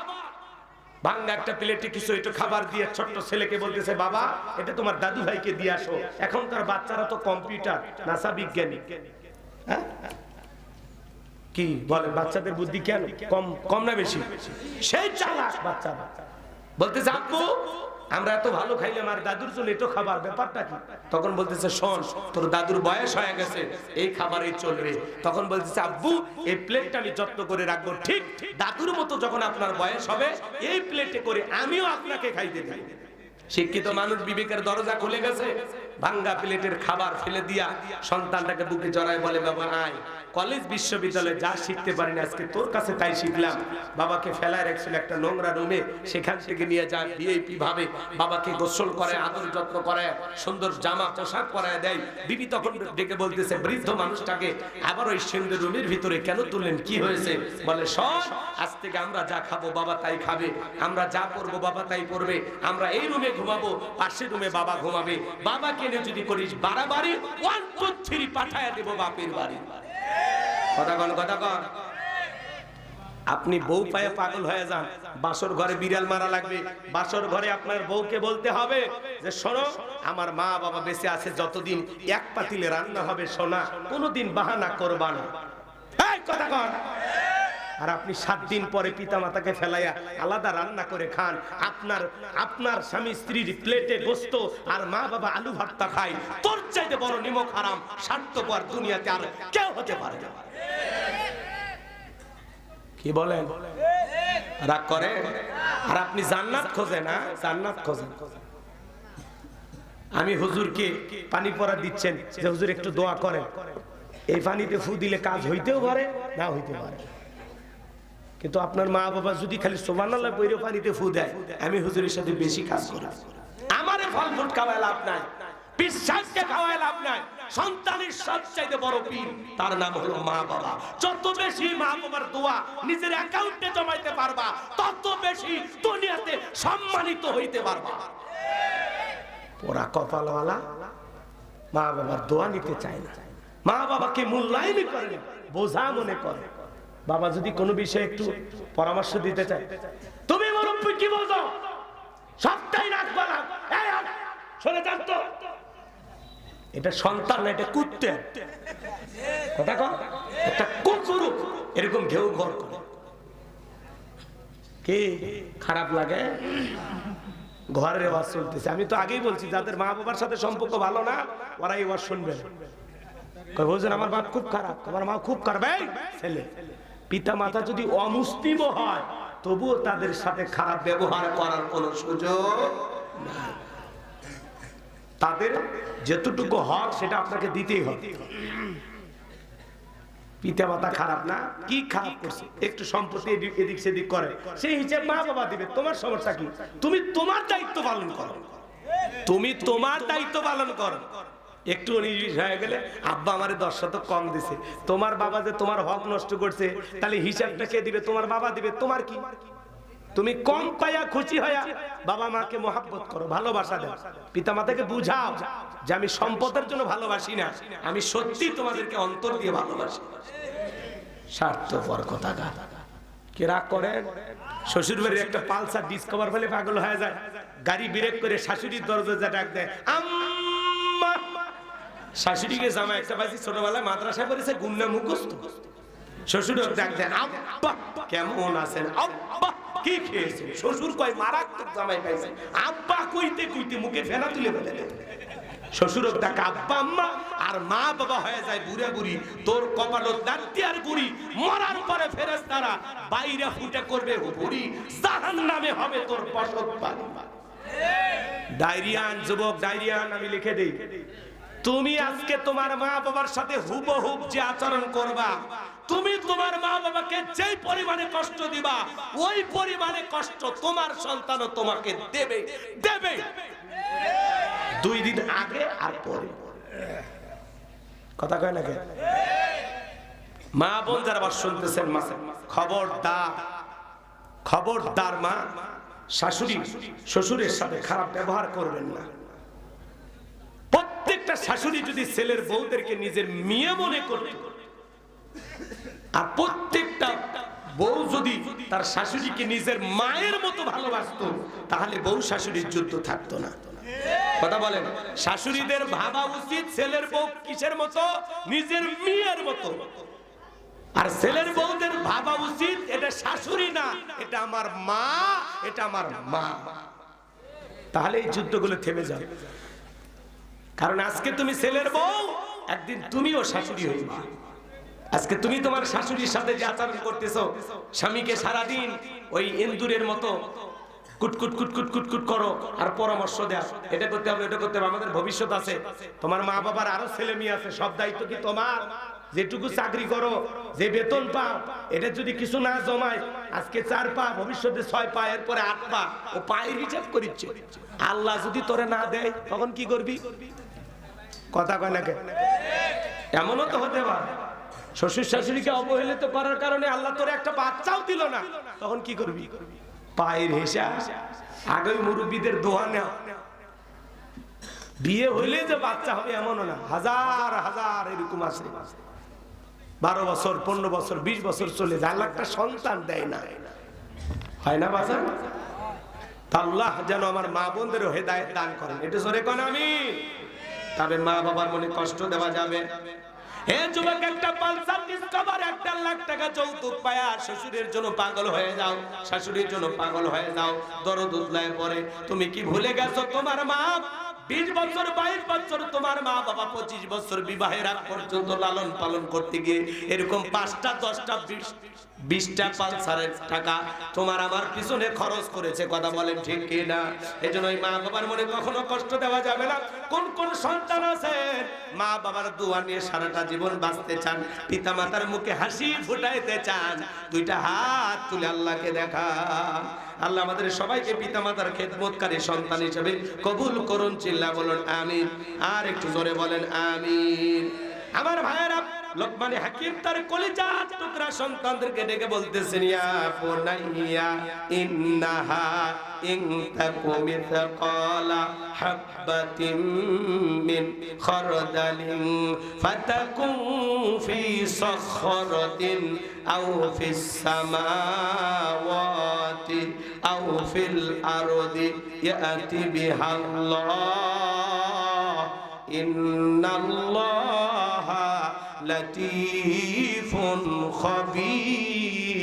ভাঙ্গা একটা প্লেটে কিছু একটু খাবার দিয়ে ছোট্ট ছেলেকে বলতেছে বাবা এটা তোমার দাদু ভাইকে দিয়ে আসো। এখনকার বাচ্চারা তো কম্পিউটার, নাসা বিজ্ঞানী, কি বলে বাচ্চাদের বুদ্ধি কেন কম না বেশি? সেই চালাক বাচ্চা বলতেছে আব্বু আমরা এত ভালো খাইলাম আর দাদুর জন্য এত খাবার, ব্যাপারটা কি? তখন বলতেছে শোন, তোর দাদুর বয়স হয়ে গেছে, এই খাবারই চলবে। তখন বলতেছে আব্বু এই প্লেটটা আমি যত্ন করে রাখবো, ঠিক দাদুর মতো যখন আপনার বয়স হবে এই প্লেটে করে আমিও আপনাকে খাইতে দেব। শিক্ষিত মানুষ বিবেকের দরজা খুলে গেছে, ভাঙ্গা প্লেটের খাবার ফেলে দিয়া সন্তানটাকে বুকে জড়ায় বলে বাবা আয়, কলেজ বিশ্ববিদ্যালয়ে যা শিখতে পারিনি আজকে তোর কাছে তাই শিখলাম। বাবাকে ফেলায় রাখছিল একটা নোংরা রুমে, সেখান থেকে নিয়ে যায় ভিআইপি ভাবে বাবাকে গোসল করে, আদর যত্ন করে, সুন্দর জামা পোশাক পরায় দেয়। বিবি তখন ডেকে বলতেছে বৃদ্ধ মানুষটাকে আবার ওই সুন্দর রুমের ভিতরে কেন তুললেন, কি হয়েছে? বলে সব আজ থেকে আমরা যা খাবো বাবা তাই খাবে, আমরা যা করবো বাবা তাই করবে, আমরা এই রুমে ঘুমাবো, পাশের রুমে বাবা ঘুমাবে, বাবাকে নিয়ে যদি করিস বাড়াবাড়ি 1 2 3 পাঠায় দেবো বাপের বাড়ি। কথা কন, কথা কন। আপনি বউ পায়ে পাগল হয়ে যান, বাসর ঘরে বিড়াল মারা লাগবে, বাসর ঘরে আপনার বউকে বলতে হবে যে শোনো আমার মা বাবা বেঁচে আছে যতদিন এক পাতিলে রান্না হবে সোনা, কোনোদিন বাহানা করবা না। এই কথা কন। আর আপনি 7 দিন পরে পিতা মাতাকে ফেলাইয়া আলাদা রান্না করে খান, আপনার স্বামী স্ত্রীর প্লেটে গোস্ত আর মা বাবা আলু ভর্তা খায়, তোর চাইতে বড় নিমক হারাম স্বার্থপর দুনিয়াতে আর কেউ হতে পারে না। কি বলেন? রাগ করে? আর আপনি জান্নাত খোঁজেন না, জান্নাত খোঁজেন। আমি হুজুরকে পানি পড়া দিচ্ছেন যে হুজুর একটু দোয়া করেন, এই পানিতে ফু দিলে কাজ হইতেও পারে না হইতে পারে, কিন্তু আপনার মা বাবা যদি খালি সুবহানাল্লাহ বইরে পানিতে ফু দেয়, আমি হুজুরের সাথে বেশি কাজ করি, আমারে ফল ফ্রুট খাওয়ায় লাভ নাই, বিশ্বাসকে খাওয়ায় লাভ নাই। সন্তানের সবচাইতে বড় পীর তার নাম হলো মা বাবা। যত বেশি মা বাবার দোয়া নিজের অ্যাকাউন্টে জমাইতে পারবা, তত বেশি দুনিয়াতে সম্মানিত হইতে পারবা। পোড়া কপালওয়ালা মা বাবার দোয়া নিতে চায় না, মা বাবাকে মূল্যায়ন করে না, বোঝা মনে করে। বাবা যদি কোনো বিষয়ে একটু পরামর্শ দিতে চায়, তুমি মুরব্বি কি বলছো সবটাই রাখবা না, শুনে যান তো, এটা সন্তান না, এটা কুত্তে। কথা কও, একটা কুকুর এরকম ঘেউ ঘর করে, কি খারাপ লাগে? ঘরের আওয়াজ চলতেছে, আমি তো আগেই বলছি যাদের মা বাবার সাথে সম্পর্ক ভালো না ওরা এই আওয়াজ শুনবে। বলছেন আমার বাপ খুব খারাপ, আমার মা খুব খারাপ। এই ছেলে, পিতা মাতা যদি অমুসলিম হয় তবুও তাদের সাথে খারাপ ব্যবহার করার কোনো সুযোগ নাই। তাদের যতটুকু হক সেটা আপনাকে দিতেই হবে। পিতা মাতা খারাপ না, কি খারাপ করছে, একটু সম্পত্তি এদিক সেদিক করে, সেই হিসেবে মা বাবা দিবে, তোমার সমস্যা কি? তুমি তোমার দায়িত্ব পালন করো, তুমি তোমার দায়িত্ব পালন করো। একটু নির্বিষ হয়ে গেলে আব্বা আমারে 10 শতক কম দিছে, তোমার বাবা যে তোমার হক নষ্ট করছে, তাহলে হিসাবটা কে দিবে? তোমার বাবা দিবে, তোমার কি? তুমি কম পাইয়া খুশি হইয়া বাবা মাকে মহব্বত করো, ভালোবাসা দাও, পিতা মাতাকে বুঝাও যে আমি সম্পদের জন্য ভালোবাসি না, আমি সত্যি তোমাদেরকে অন্তর দিয়ে ভালোবাসি। স্বার্থপর কথা কে রাগ করে? শ্বশুর বাড়ির একটা পালসার ডিসকভার ফেলে পাগল হয়ে যায়, গাড়ি ব্রেক করে শাশুড়ির দরজা ডাক দেয় আম্মা। শাশুড়িকে জামা একটা পাইছি ছোটবেলায় মাদ্রাসায় পড়েছে, গুন্না মুখস্থ। শ্বশুর ডাক দেয় আব্বা কেমন আছেন? আব্বা কি খেয়েছে? শ্বশুর কয় মারাত্মক জামাই পাইছে। আব্বা কইতে কইতে মুখে ফেনা তুলে ফেলে দেয়। শ্বশুর ডাকে আব্বা আম্মা, আর মা বাবা হয়ে যায় বুড়া বুড়ি। তোর কপালত দাঁতি আর বুড়ি, মরার পরে ফেরেশতারা বাইরে ফুটে করবে বুড়ি, জাহান্নামে হবে তোর বসত বাড়ি। ডায়রিয়ান যুবক, ডায়রিয়ান আমি লিখে দেই, তুমি আজকে তোমার মা বাবার সাথে হুবহুব যে আচরণ করবা, তুমি তোমার মা বাবাকে যে পরিমাণে কষ্ট দিবা, ওই পরিমাণে কষ্ট তোমার সন্তানও তোমাকে দেবে দেবে, 2 দিন আগে আর পরে। কথা কয় না কে? মা বোন যারা আবার শুনতেছেন, মা খবরদার, খবরদার মা, শাশুড়ি শ্বশুরের সাথে খারাপ ব্যবহার করবেন না। প্রত্যেকটা শাশুড়ি যদি ছেলের বউদেরকে নিজের মেয়ে মনে করত, আর প্রত্যেকটা বউ যদি তার শাশুড়িকে নিজের মায়ের মতো ভালোবাসতো, তাহলে বউ শাশুড়ির যুদ্ধ থাকতো না। কথা বলেন, শাশুড়িদের ভাবা উচিত ছেলের বউ কিসের মতো? নিজের মেয়ের মতো। আর ছেলের বউদের ভাবা উচিত এটা শাশুড়ি না, এটা আমার মা, এটা আমার মা। তাহলে এই যুদ্ধগুলো থেমে যাবে। কারণ আজকে তুমি ছেলের বউ, একদিন তুমিও শাশুড়ি হইবা। আজকে তুমি তোমার শাশুড়ির সাথে যে আচরণ করতেছো, স্বামীকে সারাদিন ওই ইন্দুরের মতো কুটকুট কুটকুট কুটকুট করো আর পরামর্শ দেয়া, এটা করতে হবে এটা করতে হবে, আমাদের ভবিষ্যৎ আছে, তোমার মা বাবার আরো ছেলে মেয়ে আছে, সব দায়িত্ব কি তোমার? যেটুকু চাকরি করো, যে বেতন পাও, এটা যদি কিছু না জমায়, আজকে 4 পা, ভবিষ্যতে 6 পা, এরপরে 8 পা, ও পায়ের হিসাব করিচ্ছে। আল্লাহ যদি তোরে না দেয় তখন কি করবি? কথা কয় না কেন? এমনও তো হতে পারে শ্বশুর শাশুড়িকে অবহেলিত করার কারণে আল্লাহ তোরে একটা বাচ্চাও দিল না, তখন কি করবি? পায়ের হিসাব। আগে মুরব্বীদের দোয়া নেওয়া। বিয়ে হইলে যে বাচ্চা হবে এমনও না, হাজার হাজার এরকম আছে, 12 বছর 15 বছর 20 বছর চলে যায়, আল্লাহ একটা সন্তান দেয় না, হয় না বাজার? আল্লাহ যেন আমার মা বোনদেরও হেদায়েত দান করেন, এটা জোরে কোন আমিন। তবে মা বাবার মনে কষ্ট দেওয়া যাবে। হে যুবক, একটা পালসার ডিসকভার 1.5 লাখ টাকা যৌতুক পায়া শ্বশুরের জন্য পাগল হয়ে যাও, শাশুড়ির জন্য পাগল হয়ে যাও, দরদ উতলায় পড়ে। তুমি কি ভুলে গেছো তোমার মা 20 বছর 22 বছর, তোমার মা বাবা 25 বছর বিবাহের আগ পর্যন্ত লালন পালন করতে গিয়ে এরকম 5টা 10টা 20টা পালসারের টাকা তোমার আমার পিছনে খরচ করেছে, কথা বলেন ঠিক কি না? এজন্য ওই মা বাবার মনে কখনো কষ্ট দেওয়া যাবে না। কোন কোন সন্তান আছে মা বাবার দোয়া নিয়ে সারাটা জীবন বাঁচতে চান, পিতা মাতার মুখে হাসি ফুটাইতে চান, 2টা হাত তুলে আল্লাহকে দেখান। আল্লাহ আমাদের সবাইকে পিতা মাতার খেদমতকারী সন্তান হিসেবে কবুল করুন, চিল্লা বলুন আমিন। আর একটু জোরে বলেন আমিন। আমার ভাইয়েরা, লোকমান হাকিম তার কলিজার টুকরা সন্তানদেরকে ডেকে বলতেছেন, ইয়া বুনাইয়া ইন্নাহা ইন তাকু মিসকালা হাববাতিন মিন খারদালিন ফাতাকুন ফি সাখরাতিন আও ফিস সামাওয়াতি আও ফিল আরদি ইয়াতি বিহাল্লাহ ইন্নাল্লাহা লাতীফুন খাবীর।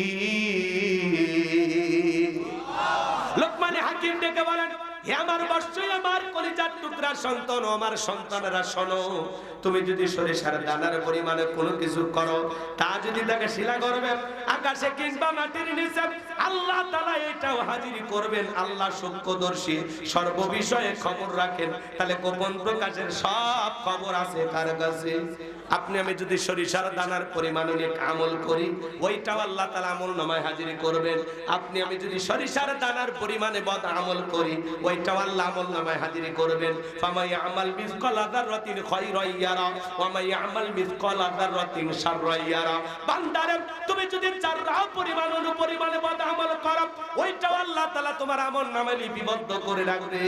লোকমান হাকিম ডেকে বলেন, হে আমার বৎসই, আমার কলিজার টুকরা সন্তান, আমার সন্তানেরা শোনো, তুমি যদি সরিষার দানার পরিমাণে কোনো কিছু করো, তা যদি তাকে শিলা করবে আকাশে কিংবা মাটির নিচে, আল্লাহ তাআলা এটাও হাজিরি করবেন। আল্লাহ সূক্ষ্মদর্শী, সর্ববিষয়ে খবর রাখেন। তাহলে গোপন প্রকাশের সব খবর আছে কার কাছে? আপনি আমি যদি সরিষার দানার পরিমাণ নিয়ে আমল করি, ওইটাও আল্লাহ তাআলা আমলনামায় হাজিরি করবেন। আপনি আমি যদি সরিষার দানার পরিমাণে বদ আমল করি, ওইটাও আল্লাহ আমলনামায় হাজিরি করবেন। ফামাই আমাল মিসকালা যাররাতিন খায়রান ইয়ারা ওয়া মাই আমাল মিসকালা যাররাতিন শাররান ইয়ারা। বান্দারে, তুমি যদি যাররা পরিমাণে বদ আমল করো, ওইটাও আল্লাহ তাআলা তোমার আমলনামায় লিপিবদ্ধ করে রাখবে।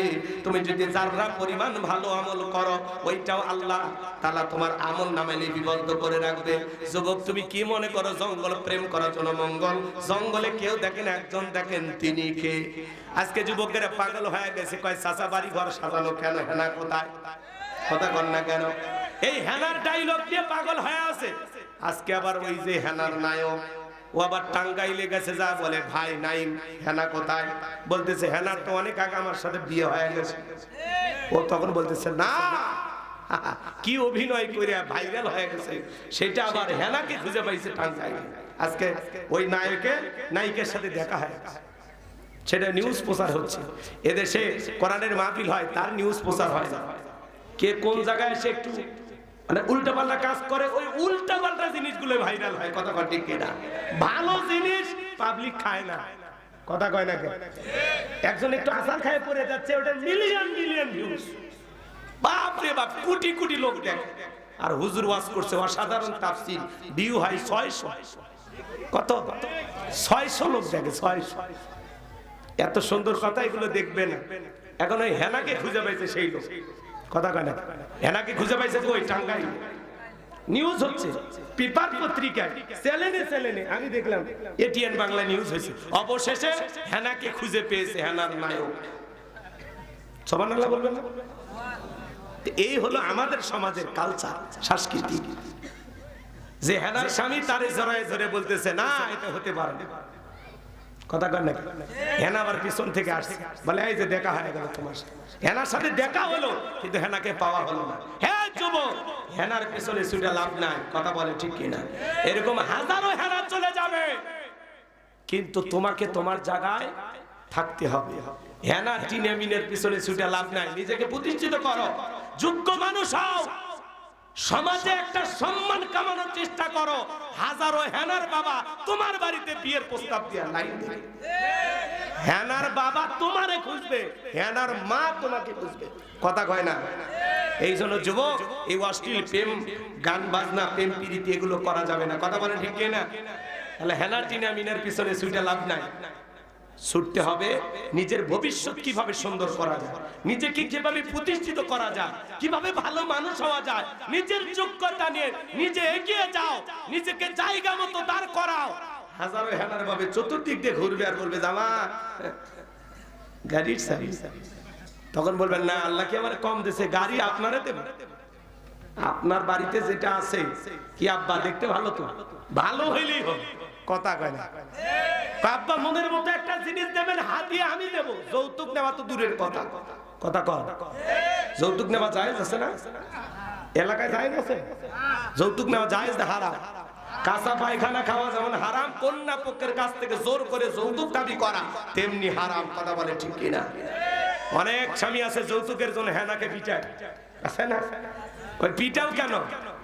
তুমি যদি যাররা পরিমাণ ভালো আমল করো, ওইটাও আল্লাহ তাআলা তোমার আমলনামায় লিপিবদ্ধ করে রাখবে। যুবক, তুমি কি মনে করো জঙ্গল প্রেম করার জন্য মঙ্গল? জঙ্গলে কেউ দেখেন, একজন দেখেন, তিনি কে? আজকে যুবকেরা পাগল হয়ে গেছে, কয় চাচা বাড়ি ঘর সাজানো কেন, হেনা কোথায়? কথা কন না কেন? এই হেনার ডায়লগ দিয়ে পাগল হয়ে আছে। আজকে আবার ওই যে হেনার নায়ক, ও আবার টাঙ্গাইলে গেছে, যা বলে, ভাই নাইম হেনা কোথায়? বলতেছে হেনার তো অনেক আগে আমার সাথে বিয়ে হয়ে গেছে। ও তখন বলতেছে না, কি অভিনয় করে ভাইরাল হয়ে গেছে, সেটা আবার হেনাকে খুঁজে পাইছে টাঙ্গাইলে। আজকে ওই নায়িকের সাথে দেখা হয়, সেটা নিউজ প্রচার হচ্ছে। এদেশে কোরআনের মাহফিল হয়, তার নিউজ প্রচার হয় না। কে কোন জায়গায় এসে একটু মানে উল্টাপাল্টা কাজ করে, ওই উল্টাপাল্টা জিনিসগুলো ভাইরাল হয়। কথা কয় ঠিক কিনা? ভালো জিনিস পাবলিক খায় না, কথা কয় না? একজন একটু আসার খায় পড়ে যাচ্ছে, ওটা মিলিয়ন মিলিয়ন ভিউজ, বাপ রে বাপ, কোটি কোটি লোক দেখে। আর হুজুর ওয়াজ করছে, অসাধারণ তাফসীর, ভিউ হয় 600। কত? 600 লোক দেখে, 600। এত সুন্দর কথা, এগুলো দেখবে না। এখন ওই হেনাকে খুঁজে পাইছে সেই লোক, কথা কয় না? হেনাকে খুঁজে পাইছে ওই টাঙ্গাই, নিউজ হচ্ছে পেপার পত্রিকায়, চ্যানেলে আমি দেখলাম, এটিএন বাংলা নিউজ হয়েছে। অবশেষে হেনাকে খুঁজে পেয়েছে, হেনার নায়ক। সুবহানাল্লাহ বলবেন না? এই হলো আমাদের সমাজের কালচার, সংস্কৃতি, যে হেনার স্বামী তারে জড়ায় ধরে বলতেছে না, এটা হতে পারে না। কথা কয় নাকি? হেনা আবার পিছন থেকে আসছে, বলে এই যে দেখা হয়ে গেল তোমার সাথে। হেনার সাথে দেখা হলো কিন্তু হেনাকে পাওয়া হলো না। হ্যাঁ যুবক, হেনার পিছনে ছুটে লাভ নাই, কথা বলে ঠিক কিনা? এরকম হাজারো হেনা চলে যাবে, কিন্তু তোমাকে তোমার জায়গায় থাকতে হবে। হেনা টিনে মিনের পিছনে ছুটে লাভ নাই, নিজেকে প্রতিষ্ঠিত করো, যোগ্য মানুষ হও, সমাজে একটা সম্মান কামানোর চেষ্টা করো। হাজারো হেনার বাবা তোমার বাড়িতে বিয়ের প্রস্তাব দিয়ে লাইন দেবে, হেনার বাবা তোমারে খুঁজবে, হেনার মা তোমাকে খুঁজবে, কথা কয় না? এই জন্য যুবক, এই অশ্লীল প্রেম, গান বাজনা, প্রেম প্রীতি এগুলো করা যাবে না, কথা বলেন ঠিক কিনা? তাহলে হেনা টিনা মিনের পিছনে ছুটে লাভ নাই, ছুটতে হবে নিজের ভবিষ্যৎ কিভাবে সুন্দর করা যায়, নিজেকে কিভাবে প্রতিষ্ঠিত করা যায়, কিভাবে ভালো মানুষ হওয়া যায়, নিজের যোগ্যতা নিয়ে নিজে এগিয়ে যাও, নিজেকে জায়গা মতো দাঁড় করাও। হাজারো হেনার ভাবে চতুর্দিক দিয়ে ঘুরবে আর বলবে জামা গাড়ির সার্ভিস, তখন বলবেন না আল্লাহ কি আমার কম দিয়েছে, গাড়ি আপনারে দেবে, আপনার বাড়িতে যেটা আছে কি আব্বা দেখতে ভালো তো, ভালো হইলেই হবে, কথা কয় না? আব্বা মনের মতো একটা জিনিস দেবেন, হাতিয়ে আমি দেব, যৌতুক নেওয়া তো দূরের কথা, কথা কয়? যৌতুক নেওয়া জায়েজ আছে না? এলাকায় জায়েজ আছে? যৌতুক নেওয়া জায়েজ না হারাম? কাঁচা পায়খানা খাওয়া যেমন হারাম, কন্যা পক্ষের কাছ থেকে জোর করে যৌতুক দাবি করা তেমনি হারাম, কথা বলে ঠিক কিনা? অনেক স্বামী আছে যৌতুকের জন্য হেনাকে পিটায়, আছে না? ওই পিটাও কেন?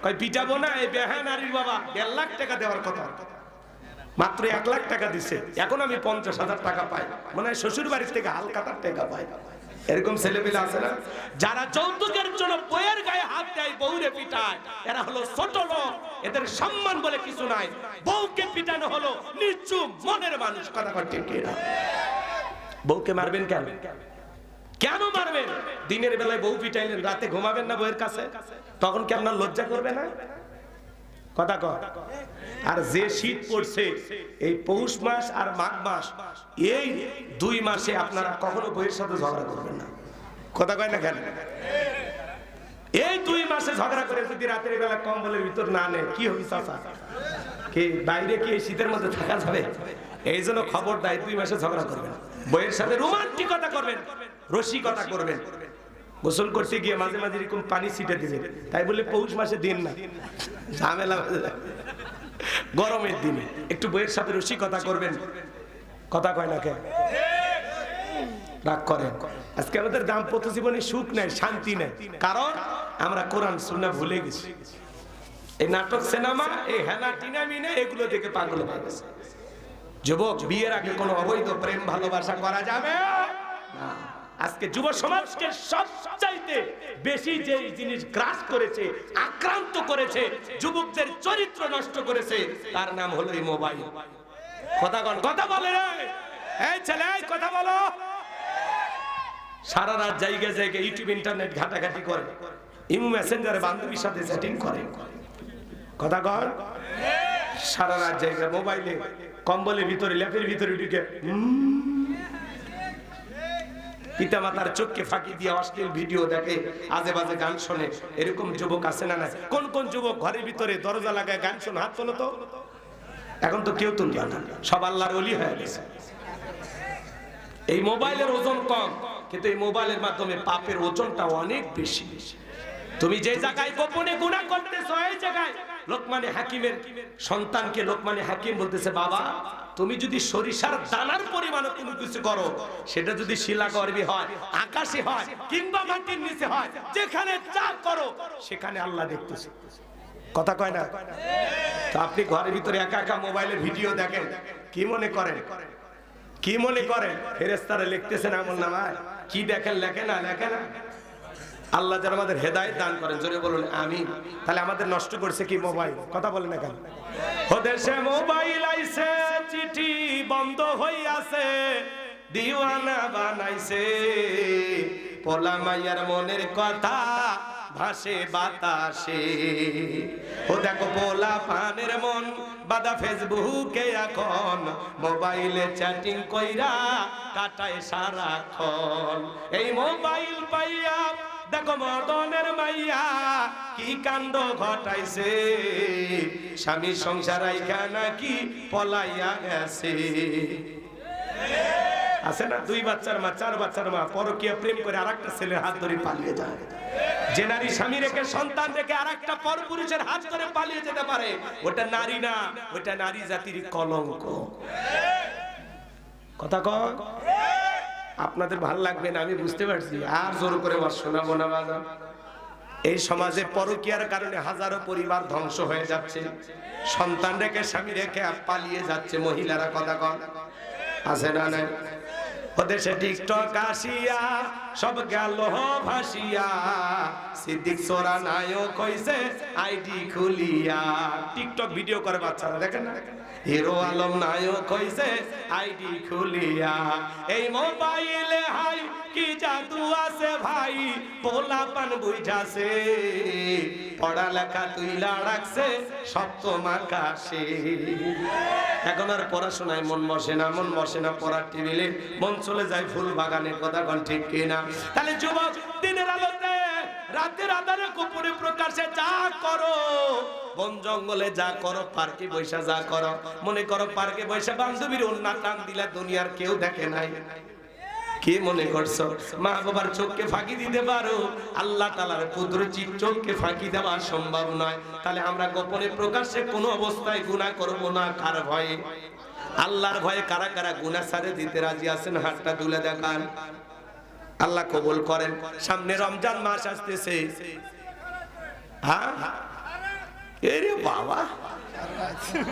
ওই পিটাবো না, এই বেহা নারীর বাবা 1.5 লাখ টাকা দেওয়ার কথা, মাত্র 1 লাখ টাকা দিছে, এখন আমি 50,000 টাকা পাই, মনে হয় শ্বশুর বাড়ির থেকে হালকাতার টাকা পাই। এরকম ছেলেমেয়ে আছে না, যারা যৌতুকের জন্য বইয়ের গায়ে হাত দেয়, বউরে পিটায়, এরা হলো ছোট লোক, এদের সম্মান বলে কিছু নাই, বউকে পিটানো হলো নিচু মনের মানুষ, কথা ঠিক কিনা? বউকে মারবেন কেন? কেন মারবেন? দিনের বেলায় বউ পিটাইলেন, রাতে ঘুমাবেন না বউয়ের কাছে, তখন কি আপনার লজ্জা করবে না? কথা কয়? আর যে শীত পড়ছে, এই পৌষ মাস আর মাঘ মাস, এই 2 মাসে আপনারা কখনো বউয়ের সাথে ঝগড়া করবেন না, কথা কয় না কেন? এই 2 মাসে ঝগড়া করে যদি রাতের বেলা কম্বলের ভিতর না নেয়, কি হবে চাচা? কি বাইরে কি এই শীতের মধ্যে থাকা যাবে? এই জন্য খবরদার 2 মাসে ঝগড়া করবেন, বউয়ের সাথে রোমান্টিকতা করবেন, রসিকতা করবেন। গোসল করতে গিয়ে মাঝে মাঝে এরকম পানি ছিটে দিবেন, তাই বলে পৌষ মাসে দিন না, ঝামেলা। গরমের দিনে একটু বউয়ের সাথে রসিকতা করবেন, কথা কয় না কেন? রাগ করেন। আজকে আমাদের দাম্পত্য জীবনে সুখ নাই, শান্তি নাই, কারণ আমরা কোরআন সুন্নাহ ভুলে গেছি। এই নাটক, সিনেমা, এই হেনা টিনা মিনে এগুলো দেখে পাগল হয়ে গেছে। যুবক, বিয়ের আগে কোনো অবৈধ প্রেম ভালোবাসা করা যাবে না। আজকে যুব সমাজকে সবচাইতে বেশি যে জিনিস গ্রাস করেছে, আক্রান্ত করেছে, যুবকদের চরিত্র নষ্ট করেছে, তার নাম হলো এই মোবাইল। কথা কন, কথা বলে রে, এই ছেলে কথা বলো। সারা রাত জায়গা জায়গায় ইউটিউব ইন্টারনেট ঘাটাঘাটি করে, ইমো মেসেঞ্জারে বান্ধবীর সাথে চ্যাটিং করে, কথা কন। সারা রাত জায়গা মোবাইলে, কম্বলের ভিতরে, ল্যাপের ভিতরে ঢুকে পিতা মাতার চোখকে ফাঁকি দিয়ে অশ্লীল ভিডিও দেখে, আজে বাজে গান শোনে। এরকম যুবক আছে না? না। কোন কোন যুবক ঘরের ভিতরে দরজা লাগায় গান শোনে? হাত তোলো তো। এখন তো কেউ তুলবে না, সব আল্লাহর ওলি হয়ে গেছে। এই মোবাইলের ওজন কম, কিন্তু এই মোবাইলের মাধ্যমে পাপের ওজনটা অনেক বেশি। তুমি যে জায়গায় গোপনে গুনাহ করতেছো, এই জায়গায় লোকমানে হাকিমের সন্তানকে লোকমানে হাকিম বলতেছে, বাবা তুমি যদি সরিষার দানার পরিমাণে কোনো কিছু করো, সেটা যদি শিলাগর্ভে হয়, আকাশে হয়, কিংবা মাটির নিচে হয়, যেখানে যা করো সেখানে আল্লাহ দেখতেছে, কথা কয় না? তো আপনি ঘরের ভিতরে একা একা মোবাইলের ভিডিও দেখেন, কি মনে করেন? কি মনে করেন ফেরেশতারা লিখতেছেন আমলনামায়? কি দেখেন, লেখে না? লেখে না। আল্লাহ যেন আমাদের হেদায়েত দান করেন, জোরে বলুন আমিন। তাহলে আমাদের নষ্ট করছে কি মোবাইল, কথা বলেন না কেন? দেশে মোবাইল আইছে, চিঠি বন্ধ হইয়াছে, দিওয়ানা বানাইছে, পোলা মাইয়ার মনের কথা ভাসে বাতাসে। ও দেখো পোলা পানের মন বাদা ফেসবুকে, এখন মোবাইলে চ্যাটিং কইরা কাটায় সারাক্ষণ। এই মোবাইল পাইয়া দেখো মদনের মাইয়া কি কাণ্ড ঘটাইছে, স্বামী সংসার আইকা নাকি পলাইয়া গেছে। আছে না, 2 বাচ্চার মা 4 বাচ্চার মা পরকীয়া প্রেম করে আরেকটা ছেলের হাত ধরে পালিয়ে যায়। যে নারী স্বামী রেখে সন্তান রেখে আরেকটা পরপুরুষের হাত ধরে পালিয়ে যেতে পারে, ওটা নারী না, ওটা নারী জাতির কলঙ্ক। কথা কয় আপনাদের ভালো লাগবে না আমি বুঝতে পারছি, আর জোর করে শোনাবো না বাবা। এই সমাজে পরকীয়ার কারণে হাজারো পরিবার ধ্বংস হয়ে যাচ্ছে, সন্তান রেখে স্বামী রেখে পালিয়ে যাচ্ছে মহিলারা। কথা কয় আছে না নাই? ওদেশে টিকটক আসিয়া সব গেল ভাসিয়া, সিদ্দিক সোরা নায়ক হইছে আইডি খুলিয়া। টিকটক ভিডিও করে বাচ্চারা, দেখেন না? হিরো আলম নায়ক হইছে আইডি খুলিয়া। এই মোবাইলে হাই কি জাদু আছে ভাই, পোলাপান বুঝাছে, পড়ালেখা তুইলা রাখছে সপ্তম আকাশে। এখন আর পড়াশোনায় মন বসে না, মন বসে না পড়ার টেবিলে, মন চলে যায় ফুল বাগানে। কথা কোন ঠিক কিনা? তাহলে যুবক, দিনের আলোতে রাতের আধারে গোপনে প্রকাশে যা করো, বন জঙ্গলে যা করো, পার্কে বৈশা যা করো, মনে করো পার্কে বৈশা বান্ধবীর ওন্না টান দিলা, দুনিয়ার কেউ দেখে নাই। কি মনে করছো মা বাবার চোখকে ফাঁকি দিতে পারো? আল্লাহ তাআলার কুদরতির চোখকে ফাঁকি দেওয়া সম্ভব নয়। তাহলে আমরা গোপনে প্রকাশ্যে কোনো অবস্থায় গুনাহ করব না। কার ভয়ে? আল্লাহর ভয়ে। কারা কারা গুনাহ ছেড়ে দিতে রাজি আছেন? হাতটা তুলে দেখান। আল্লাহ কবুল করেন। সামনে রমজান মাস আসতেছে। হ্যাঁ এরে বাবা,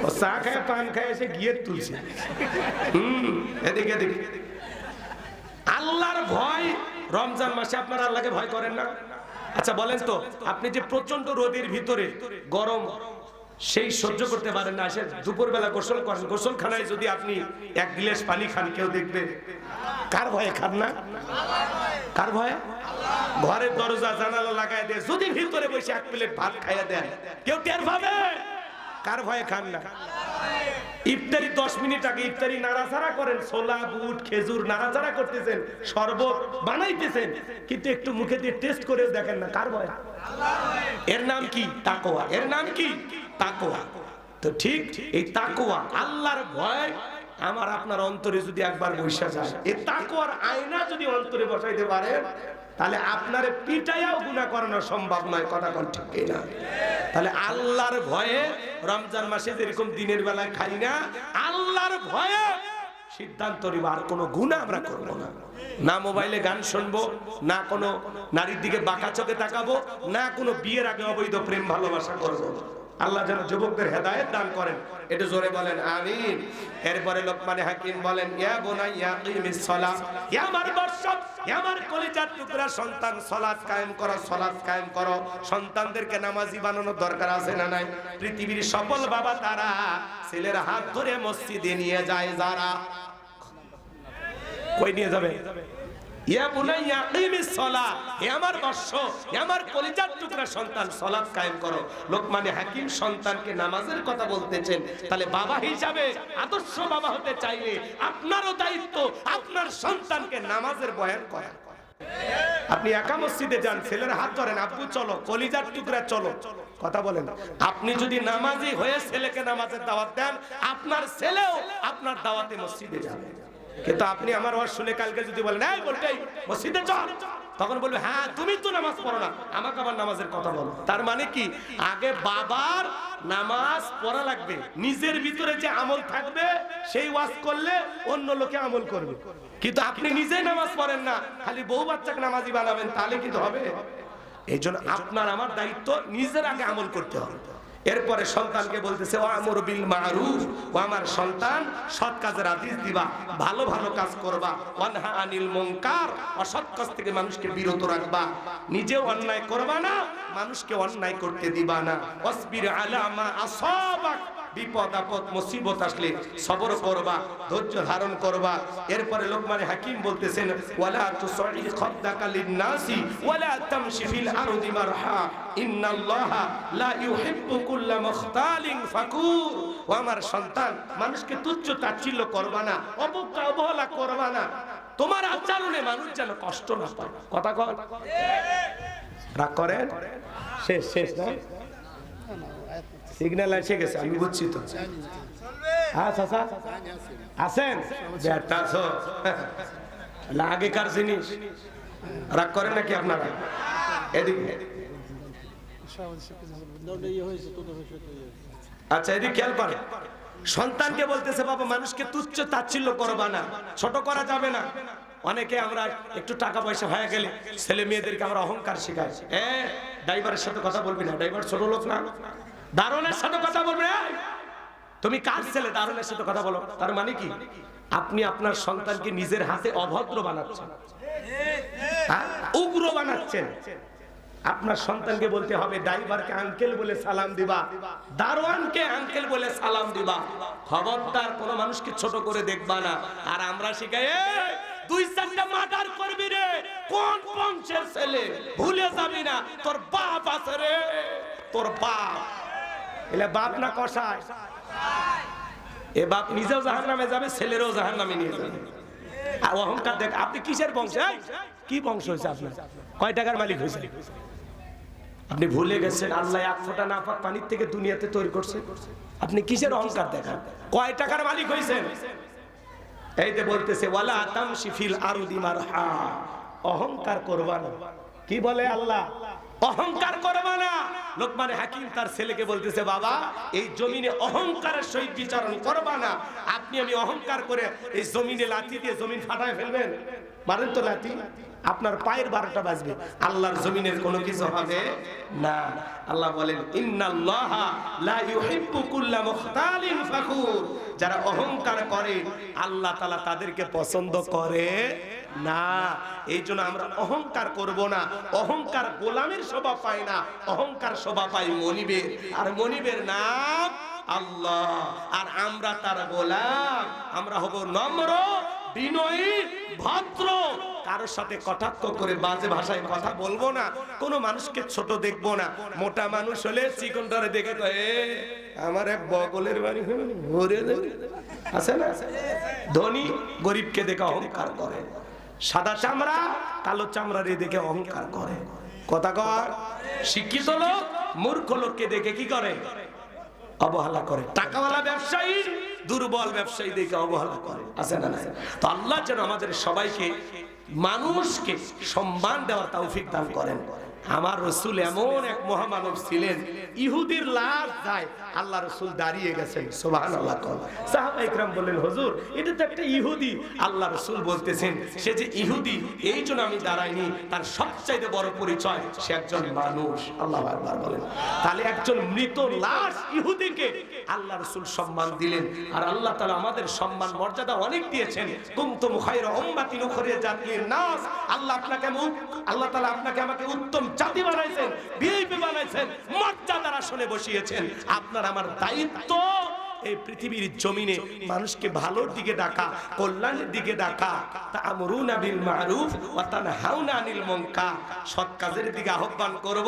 ও চা খায় পান খায় এসে গিয়ে তুলছে। এদিকে এদিকে। আল্লাহর ভয় রমজান মাসে আপনারা আল্লাহকে ভয় করেন না? আচ্ছা বলেন তো, আপনি যে প্রচন্ড রোদের ভিতরে গরম সেই সহ্য করতে পারেন না, সে দুপুর বেলা গোসল করেন, গোসলখানায় যদি আপনি 1 গ্লাস পানি খান, কেউ দেখবে? কার ভয়ে খান না? কার ভয়ে? ঘরের দরজা জানালা লাগায় দিয়ে যদি ভিতরে বসে 1 প্লেট ভাত খাইয়া দেন, কেউ টের পাবে? কার ভয়ে খান না? ইফতারি 10 মিনিট আগে ইফতারি নাড়াচাড়া করেন, ছোলা বুট খেজুর নাড়াচাড়া করতেছেন, শরবত বানাইতেছেন, কিন্তু একটু মুখে দিয়ে টেস্ট করে দেখেন না। কার ভয়? এর নাম কি? তাকওয়া। এর নাম কি? তাকওয়া। তো ঠিক এই তাকওয়া, আল্লাহর ভয় আমার আপনার অন্তরে যদি একবার বসে যায়, এই তাকওয়ার আয়না যদি অন্তরে বসাইতে পারে, তাহলে আপনারে পিটাইয়াও গুনাহ করানো সম্ভব নয়। কথা কোন ঠিক কিনা? তাহলে আল্লাহর ভয়ে রমজান মাসে যেরকম দিনের বেলায় খাই না, আল্লাহর ভয়ে সিদ্ধান্ত নিব আর কোনো গুনাহ আমরা করব না। না মোবাইলে গান শুনবো, না কোনো নারীর দিকে বাঁকা চোখে তাকাবো, না কোনো বিয়ের আগে অবৈধ প্রেম ভালোবাসা করবো। আল্লাহ যেন যুবকদের হেদায়েত দান করেন, এটা জোরে বলেন আমিন। এরপরে লোকমান হাকিম বলেন, ইয়া বুনাইয়া কিমিস সালাহ, হে আমার বৎসর, হে আমার কলিজার টুকরা সন্তান, সালাত কায়েম করো, সালাত কায়েম করো। সন্তানদেরকে নামাজি বানানোর দরকার আছে না নাই? পৃথিবীর সফল বাবা তারা ছেলের হাত ধরে মসজিদে নিয়ে যায়। যারা কই নিয়ে যাবে? ইয়া বুনাইয়া কিমিস সালাহ, হে আমার বৎস, হে আমার কলিজার টুকরা সন্তান, সালাত কায়েম করো। লোকমান হাকিম সন্তানকে নামাজের কথা বলতেছেন। তাহলে বাবা হিসাবে আদর্শ বাবা হতে চাইলে আপনারও দায়িত্ব আপনার সন্তানকে নামাজের বয়ান করা। আপনি একা মসজিদে যান, ছেলের হাত ধরেন, আব্বু চলো, কলিজার টুকরা চলো। কথা বলেন। আপনি যদি নামাজি হয়ে ছেলেকে নামাজের দাওয়াত দেন, আপনার ছেলেও আপনার দাওয়াতে মসজিদে যাবে। কিন্তু আপনি আমার ওয়াজ শুনে কালকে যদি বলেন, এই বলতেই মসজিদে চল, তখন বলবে হ্যাঁ তুমি তো নামাজ পড়ো না, আমাকে আবার নামাজের কথা বলো। তার মানে কি? আগে বাবার নামাজ পড়া লাগবে, নিজের ভিতরে যে আমল থাকবে সেই ওয়াজ করলে অন্য লোকে আমল করবে। কিন্তু আপনি নিজে নামাজ পড়েন না, খালি বউ বাচ্চাকে নামাজি বানাবেন, তাহলে কিন্তু হবে? এই জন্য আপনার আমার দায়িত্ব নিজের আগে আমল করতে হবে। এরপরে সন্তানকে বলতেছে ওয়ামুর বিল মারুফ, ও আমার সন্তান সৎ কাজের আদেশ দিবা, ভালো ভালো কাজ করবা, ওয়ানহা আনিল মুনকার, অসৎ কাজ থেকে মানুষকে বিরত রাখবা, নিজেও অন্যায় করবা না, মানুষকে অন্যায় করতে দিবা না। ওয়াসবির আলা মা আসাবাক, বিপদ আপদ মুসিবত আসলে সবর করবা, ধৈর্য ধারণ করবা। এরপরে লোকমান হাকিম বলতেছেন ওয়ালা তুসাইর খাদ্দাকা লিন-নাসি ওয়ালা তামশি ফিল আরদি মারহা ইন্নাল্লাহা লা ইউহিব্বু কুল্লা মুখতালিন ফাকুর। ও আমার সন্তান, মানুষকে তুচ্ছ তাচ্ছিল্য করবা না, অবজ্ঞা অবহেলা করবা না, তোমার আচরণে মানুষ যেন কষ্ট না পায়। কথা কয় রাগ করেন? শেষ শেষ না? সিগন্যাল এসে গেছে, আমি বুঝছি তো। হ্যাঁ চাচা আছেন বেটা আছো আগেকার জিনিস রাগ করেন নাকি আপনারা? এদিকে আচ্ছা এদিকে খেয়াল করেন। সন্তানকে বলতেছে বাবা মানুষকে তুচ্ছ তাচ্ছিল্য করবা না, ছোট করা যাবে না। অনেকে আমরা একটু টাকা পয়সা হয়ে গেলে ছেলে মেয়েদেরকে আমরা অহংকার শেখাই। ড্রাইভারের সাথে কথা বলবি না, ড্রাইভার ছোট লোক না। দারোয়ানের সাথে কথা বলবে না, তুমি কার ছেলে, দারোয়ানের সাথে কথা বলো। তার মানে কি আপনি আপনার সন্তানকে নিজের হাতে অভদ্র বানাচ্ছেন, উগ্র বানাচ্ছেন। আপনার সন্তানকে বলতে হবে ড্রাইভারকে আঙ্কেল বলে সালাম দিবা, দারোয়ানকে আঙ্কেল বলে সালাম দিবা। খবরদার কোনো মানুষকে ছোট করে দেখবা না। আর আমরা শিখাই দুই চারটা মার্ডার করবি রে, কোন বংশের ছেলে ভুলে যাবি না তোর বাপ আছে রে, তোর বাপ। এলে বাপ না কষায়, এ বাপ নিজেও জাহান্নামে যাবে, ছেলেরও জাহান্নামে নিয়ে যাবে। আর অহংকার দেখ, আপনি কিসের বংশ? কি বংশ হয়েছে আপনার? কয় টাকার মালিক হয়েছে? আপনি ভুলে গেছেন আল্লাহ এক ফোঁটা নাপাক পানির থেকে দুনিয়াতে তৈরি করছে। আপনি কিসের অহংকার দেখান? কয় টাকার মালিক হয়েছেন? এইতে বলতেছে ওয়ালা তামশি ফিল আরদি মারহা, অহংকার করবা না। কি বলে আল্লাহ? অহংকার করবা না। লোকমান হাকিম তার ছেলেকে বলতেছে বাবা এই জমিনে অহংকারের সহিত বিচারণ করবা না। আপনি আমি অহংকার করে এই জমিনে লাঠি দিয়ে জমিন ফাটায় ফেলবেন, মারেন তো লাঠি, আপনার পায়ের 12টা বাজবে, আল্লাহর জমিনের কোনো কিছু হবে না। আল্লাহ বলেন ইন্নাল্লাহা লা ইউহিব্বু কুল্লা মুখতালিন ফাখুর, যারা অহংকার করে আল্লাহ তাআলা তাদেরকে পছন্দ করে না। এই জন্য আমরা অহংকার করব না। অহংকার গোলামের শোভা পায় না, অহংকার শোভা পায় মনিবের, আর মনিবের নাম আল্লাহ। আর আমরা তার গোলাম, আমরা হব নম্র বিনয়ী ভদ্র, কারোর সাথে কটাক্ষ করে বাজে ভাষায় কথা বলবো না, কোনো মানুষকে ছোট দেখবো না। মোটা মানুষ হলে চিকনটারে দেখে আমার এক বগলের বাড়ি আছে না। ধনী গরিবকে দেখে অহংকার করে, সাদা চামড়া কালো চামড়ারে দেখে অহংকার করে। কথা কর, শিক্ষিত লোক মূর্খ লোককে দেখে কি করে? অবহেলা করে। টাকাওয়ালা ব্যবসায়ী দুর্বল ব্যবসায়ী দেখে অবহেলা করে, আছে না? তো আল্লাহ যেন আমাদের সবাইকে মানুষকে সম্মান দেওয়ার তৌফিক দান করেন। আমার রাসূল এমন এক মহামানব ছিলেন, ইহুদির লাশ যায়, আল্লাহ রাসূল দাঁড়িয়ে গেছেন, সুবহানাল্লাহ। সাহাবায়ে কেরাম বললেন হুজুর এটা তো একটা ইহুদি। আল্লাহ রাসূল বলতেছেন সে যে ইহুদি এই জন্য আমি দাঁড়াইনি, তার সবচাইতে বড় পরিচয় সে একজন মানুষ। আল্লাহু আকবার বলেন। তাহলে একজন মৃত লাশ ইহুদিকে আল্লাহ রাসূল সম্মান দিলেন। আর আল্লাহ তাআলা আমাদের সম্মান মর্যাদা অনেক দিয়েছেন। কুনতুম খায়রা উম্মাতিন উখরিজাত লিন-নাস, আল্লাহ তাআলা আপনাকে আমাকে উত্তম জাতি বানাইছেন, ভিআইপি বানাইছেন, মর্যাদার আসনে বসিয়েছেন। আপনার আমার দায়িত্ব এই পৃথিবীর জমিনে মানুষকে ভালোর দিকে ডাকা, কল্যাণের দিকে ডাকা। তা'মুরুনা বিল মারুফ ওয়া তানহাউনা আনিল মুনকার, সৎ কাজের দিকে আহ্বান করব,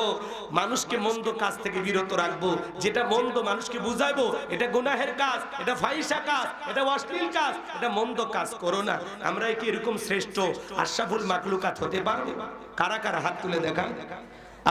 মানুষকে মন্দ কাজ থেকে বিরত রাখব। যেটা মন্দ মানুষকে বুঝাইবো এটা গুনাহের কাজ, এটা ফাহিশা কাজ, এটা অশ্লীল কাজ, এটা মন্দ কাজ করো না। আমরা কি এরকম শ্রেষ্ঠ আশরাফুল মাখলুকাত হতে পারবো? কারা কারা হাত তুলে দেখান।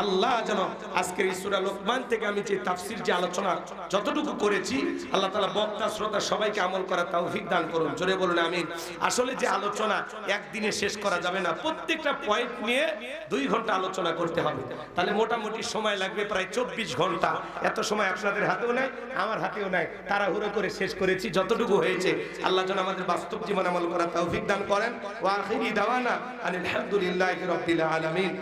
আল্লাহ যেন আজকের এই সূরা লোকমান থেকে আমি যে তাফসীর যে আলোচনা যতটুকু করেছি, আল্লাহ তাআলা বক্তা শ্রোতা সবাইকে আমল করার তৌফিক দান করুন। জোরে বলুন আমিন। আসলে যে আলোচনা একদিনে শেষ করা যাবে না, প্রত্যেকটা পয়েন্ট নিয়ে 2 ঘন্টা আলোচনা করতে হবে। তাহলে মোটামুটি সময় লাগবে প্রায় 24 ঘন্টা। এত সময় আপনাদের হাতেও নাই, আমার হাতেও নাই, তাড়াহুড়ো করে শেষ করেছি যতটুকু হয়েছে। আল্লাহ যেন আমাদের বাস্তব জীবন আমল করার তৌফিক দান করেন। ওয়া আখিরি দাওয়ানা আলহামদুলিল্লাহি রাব্বিল আলামিন।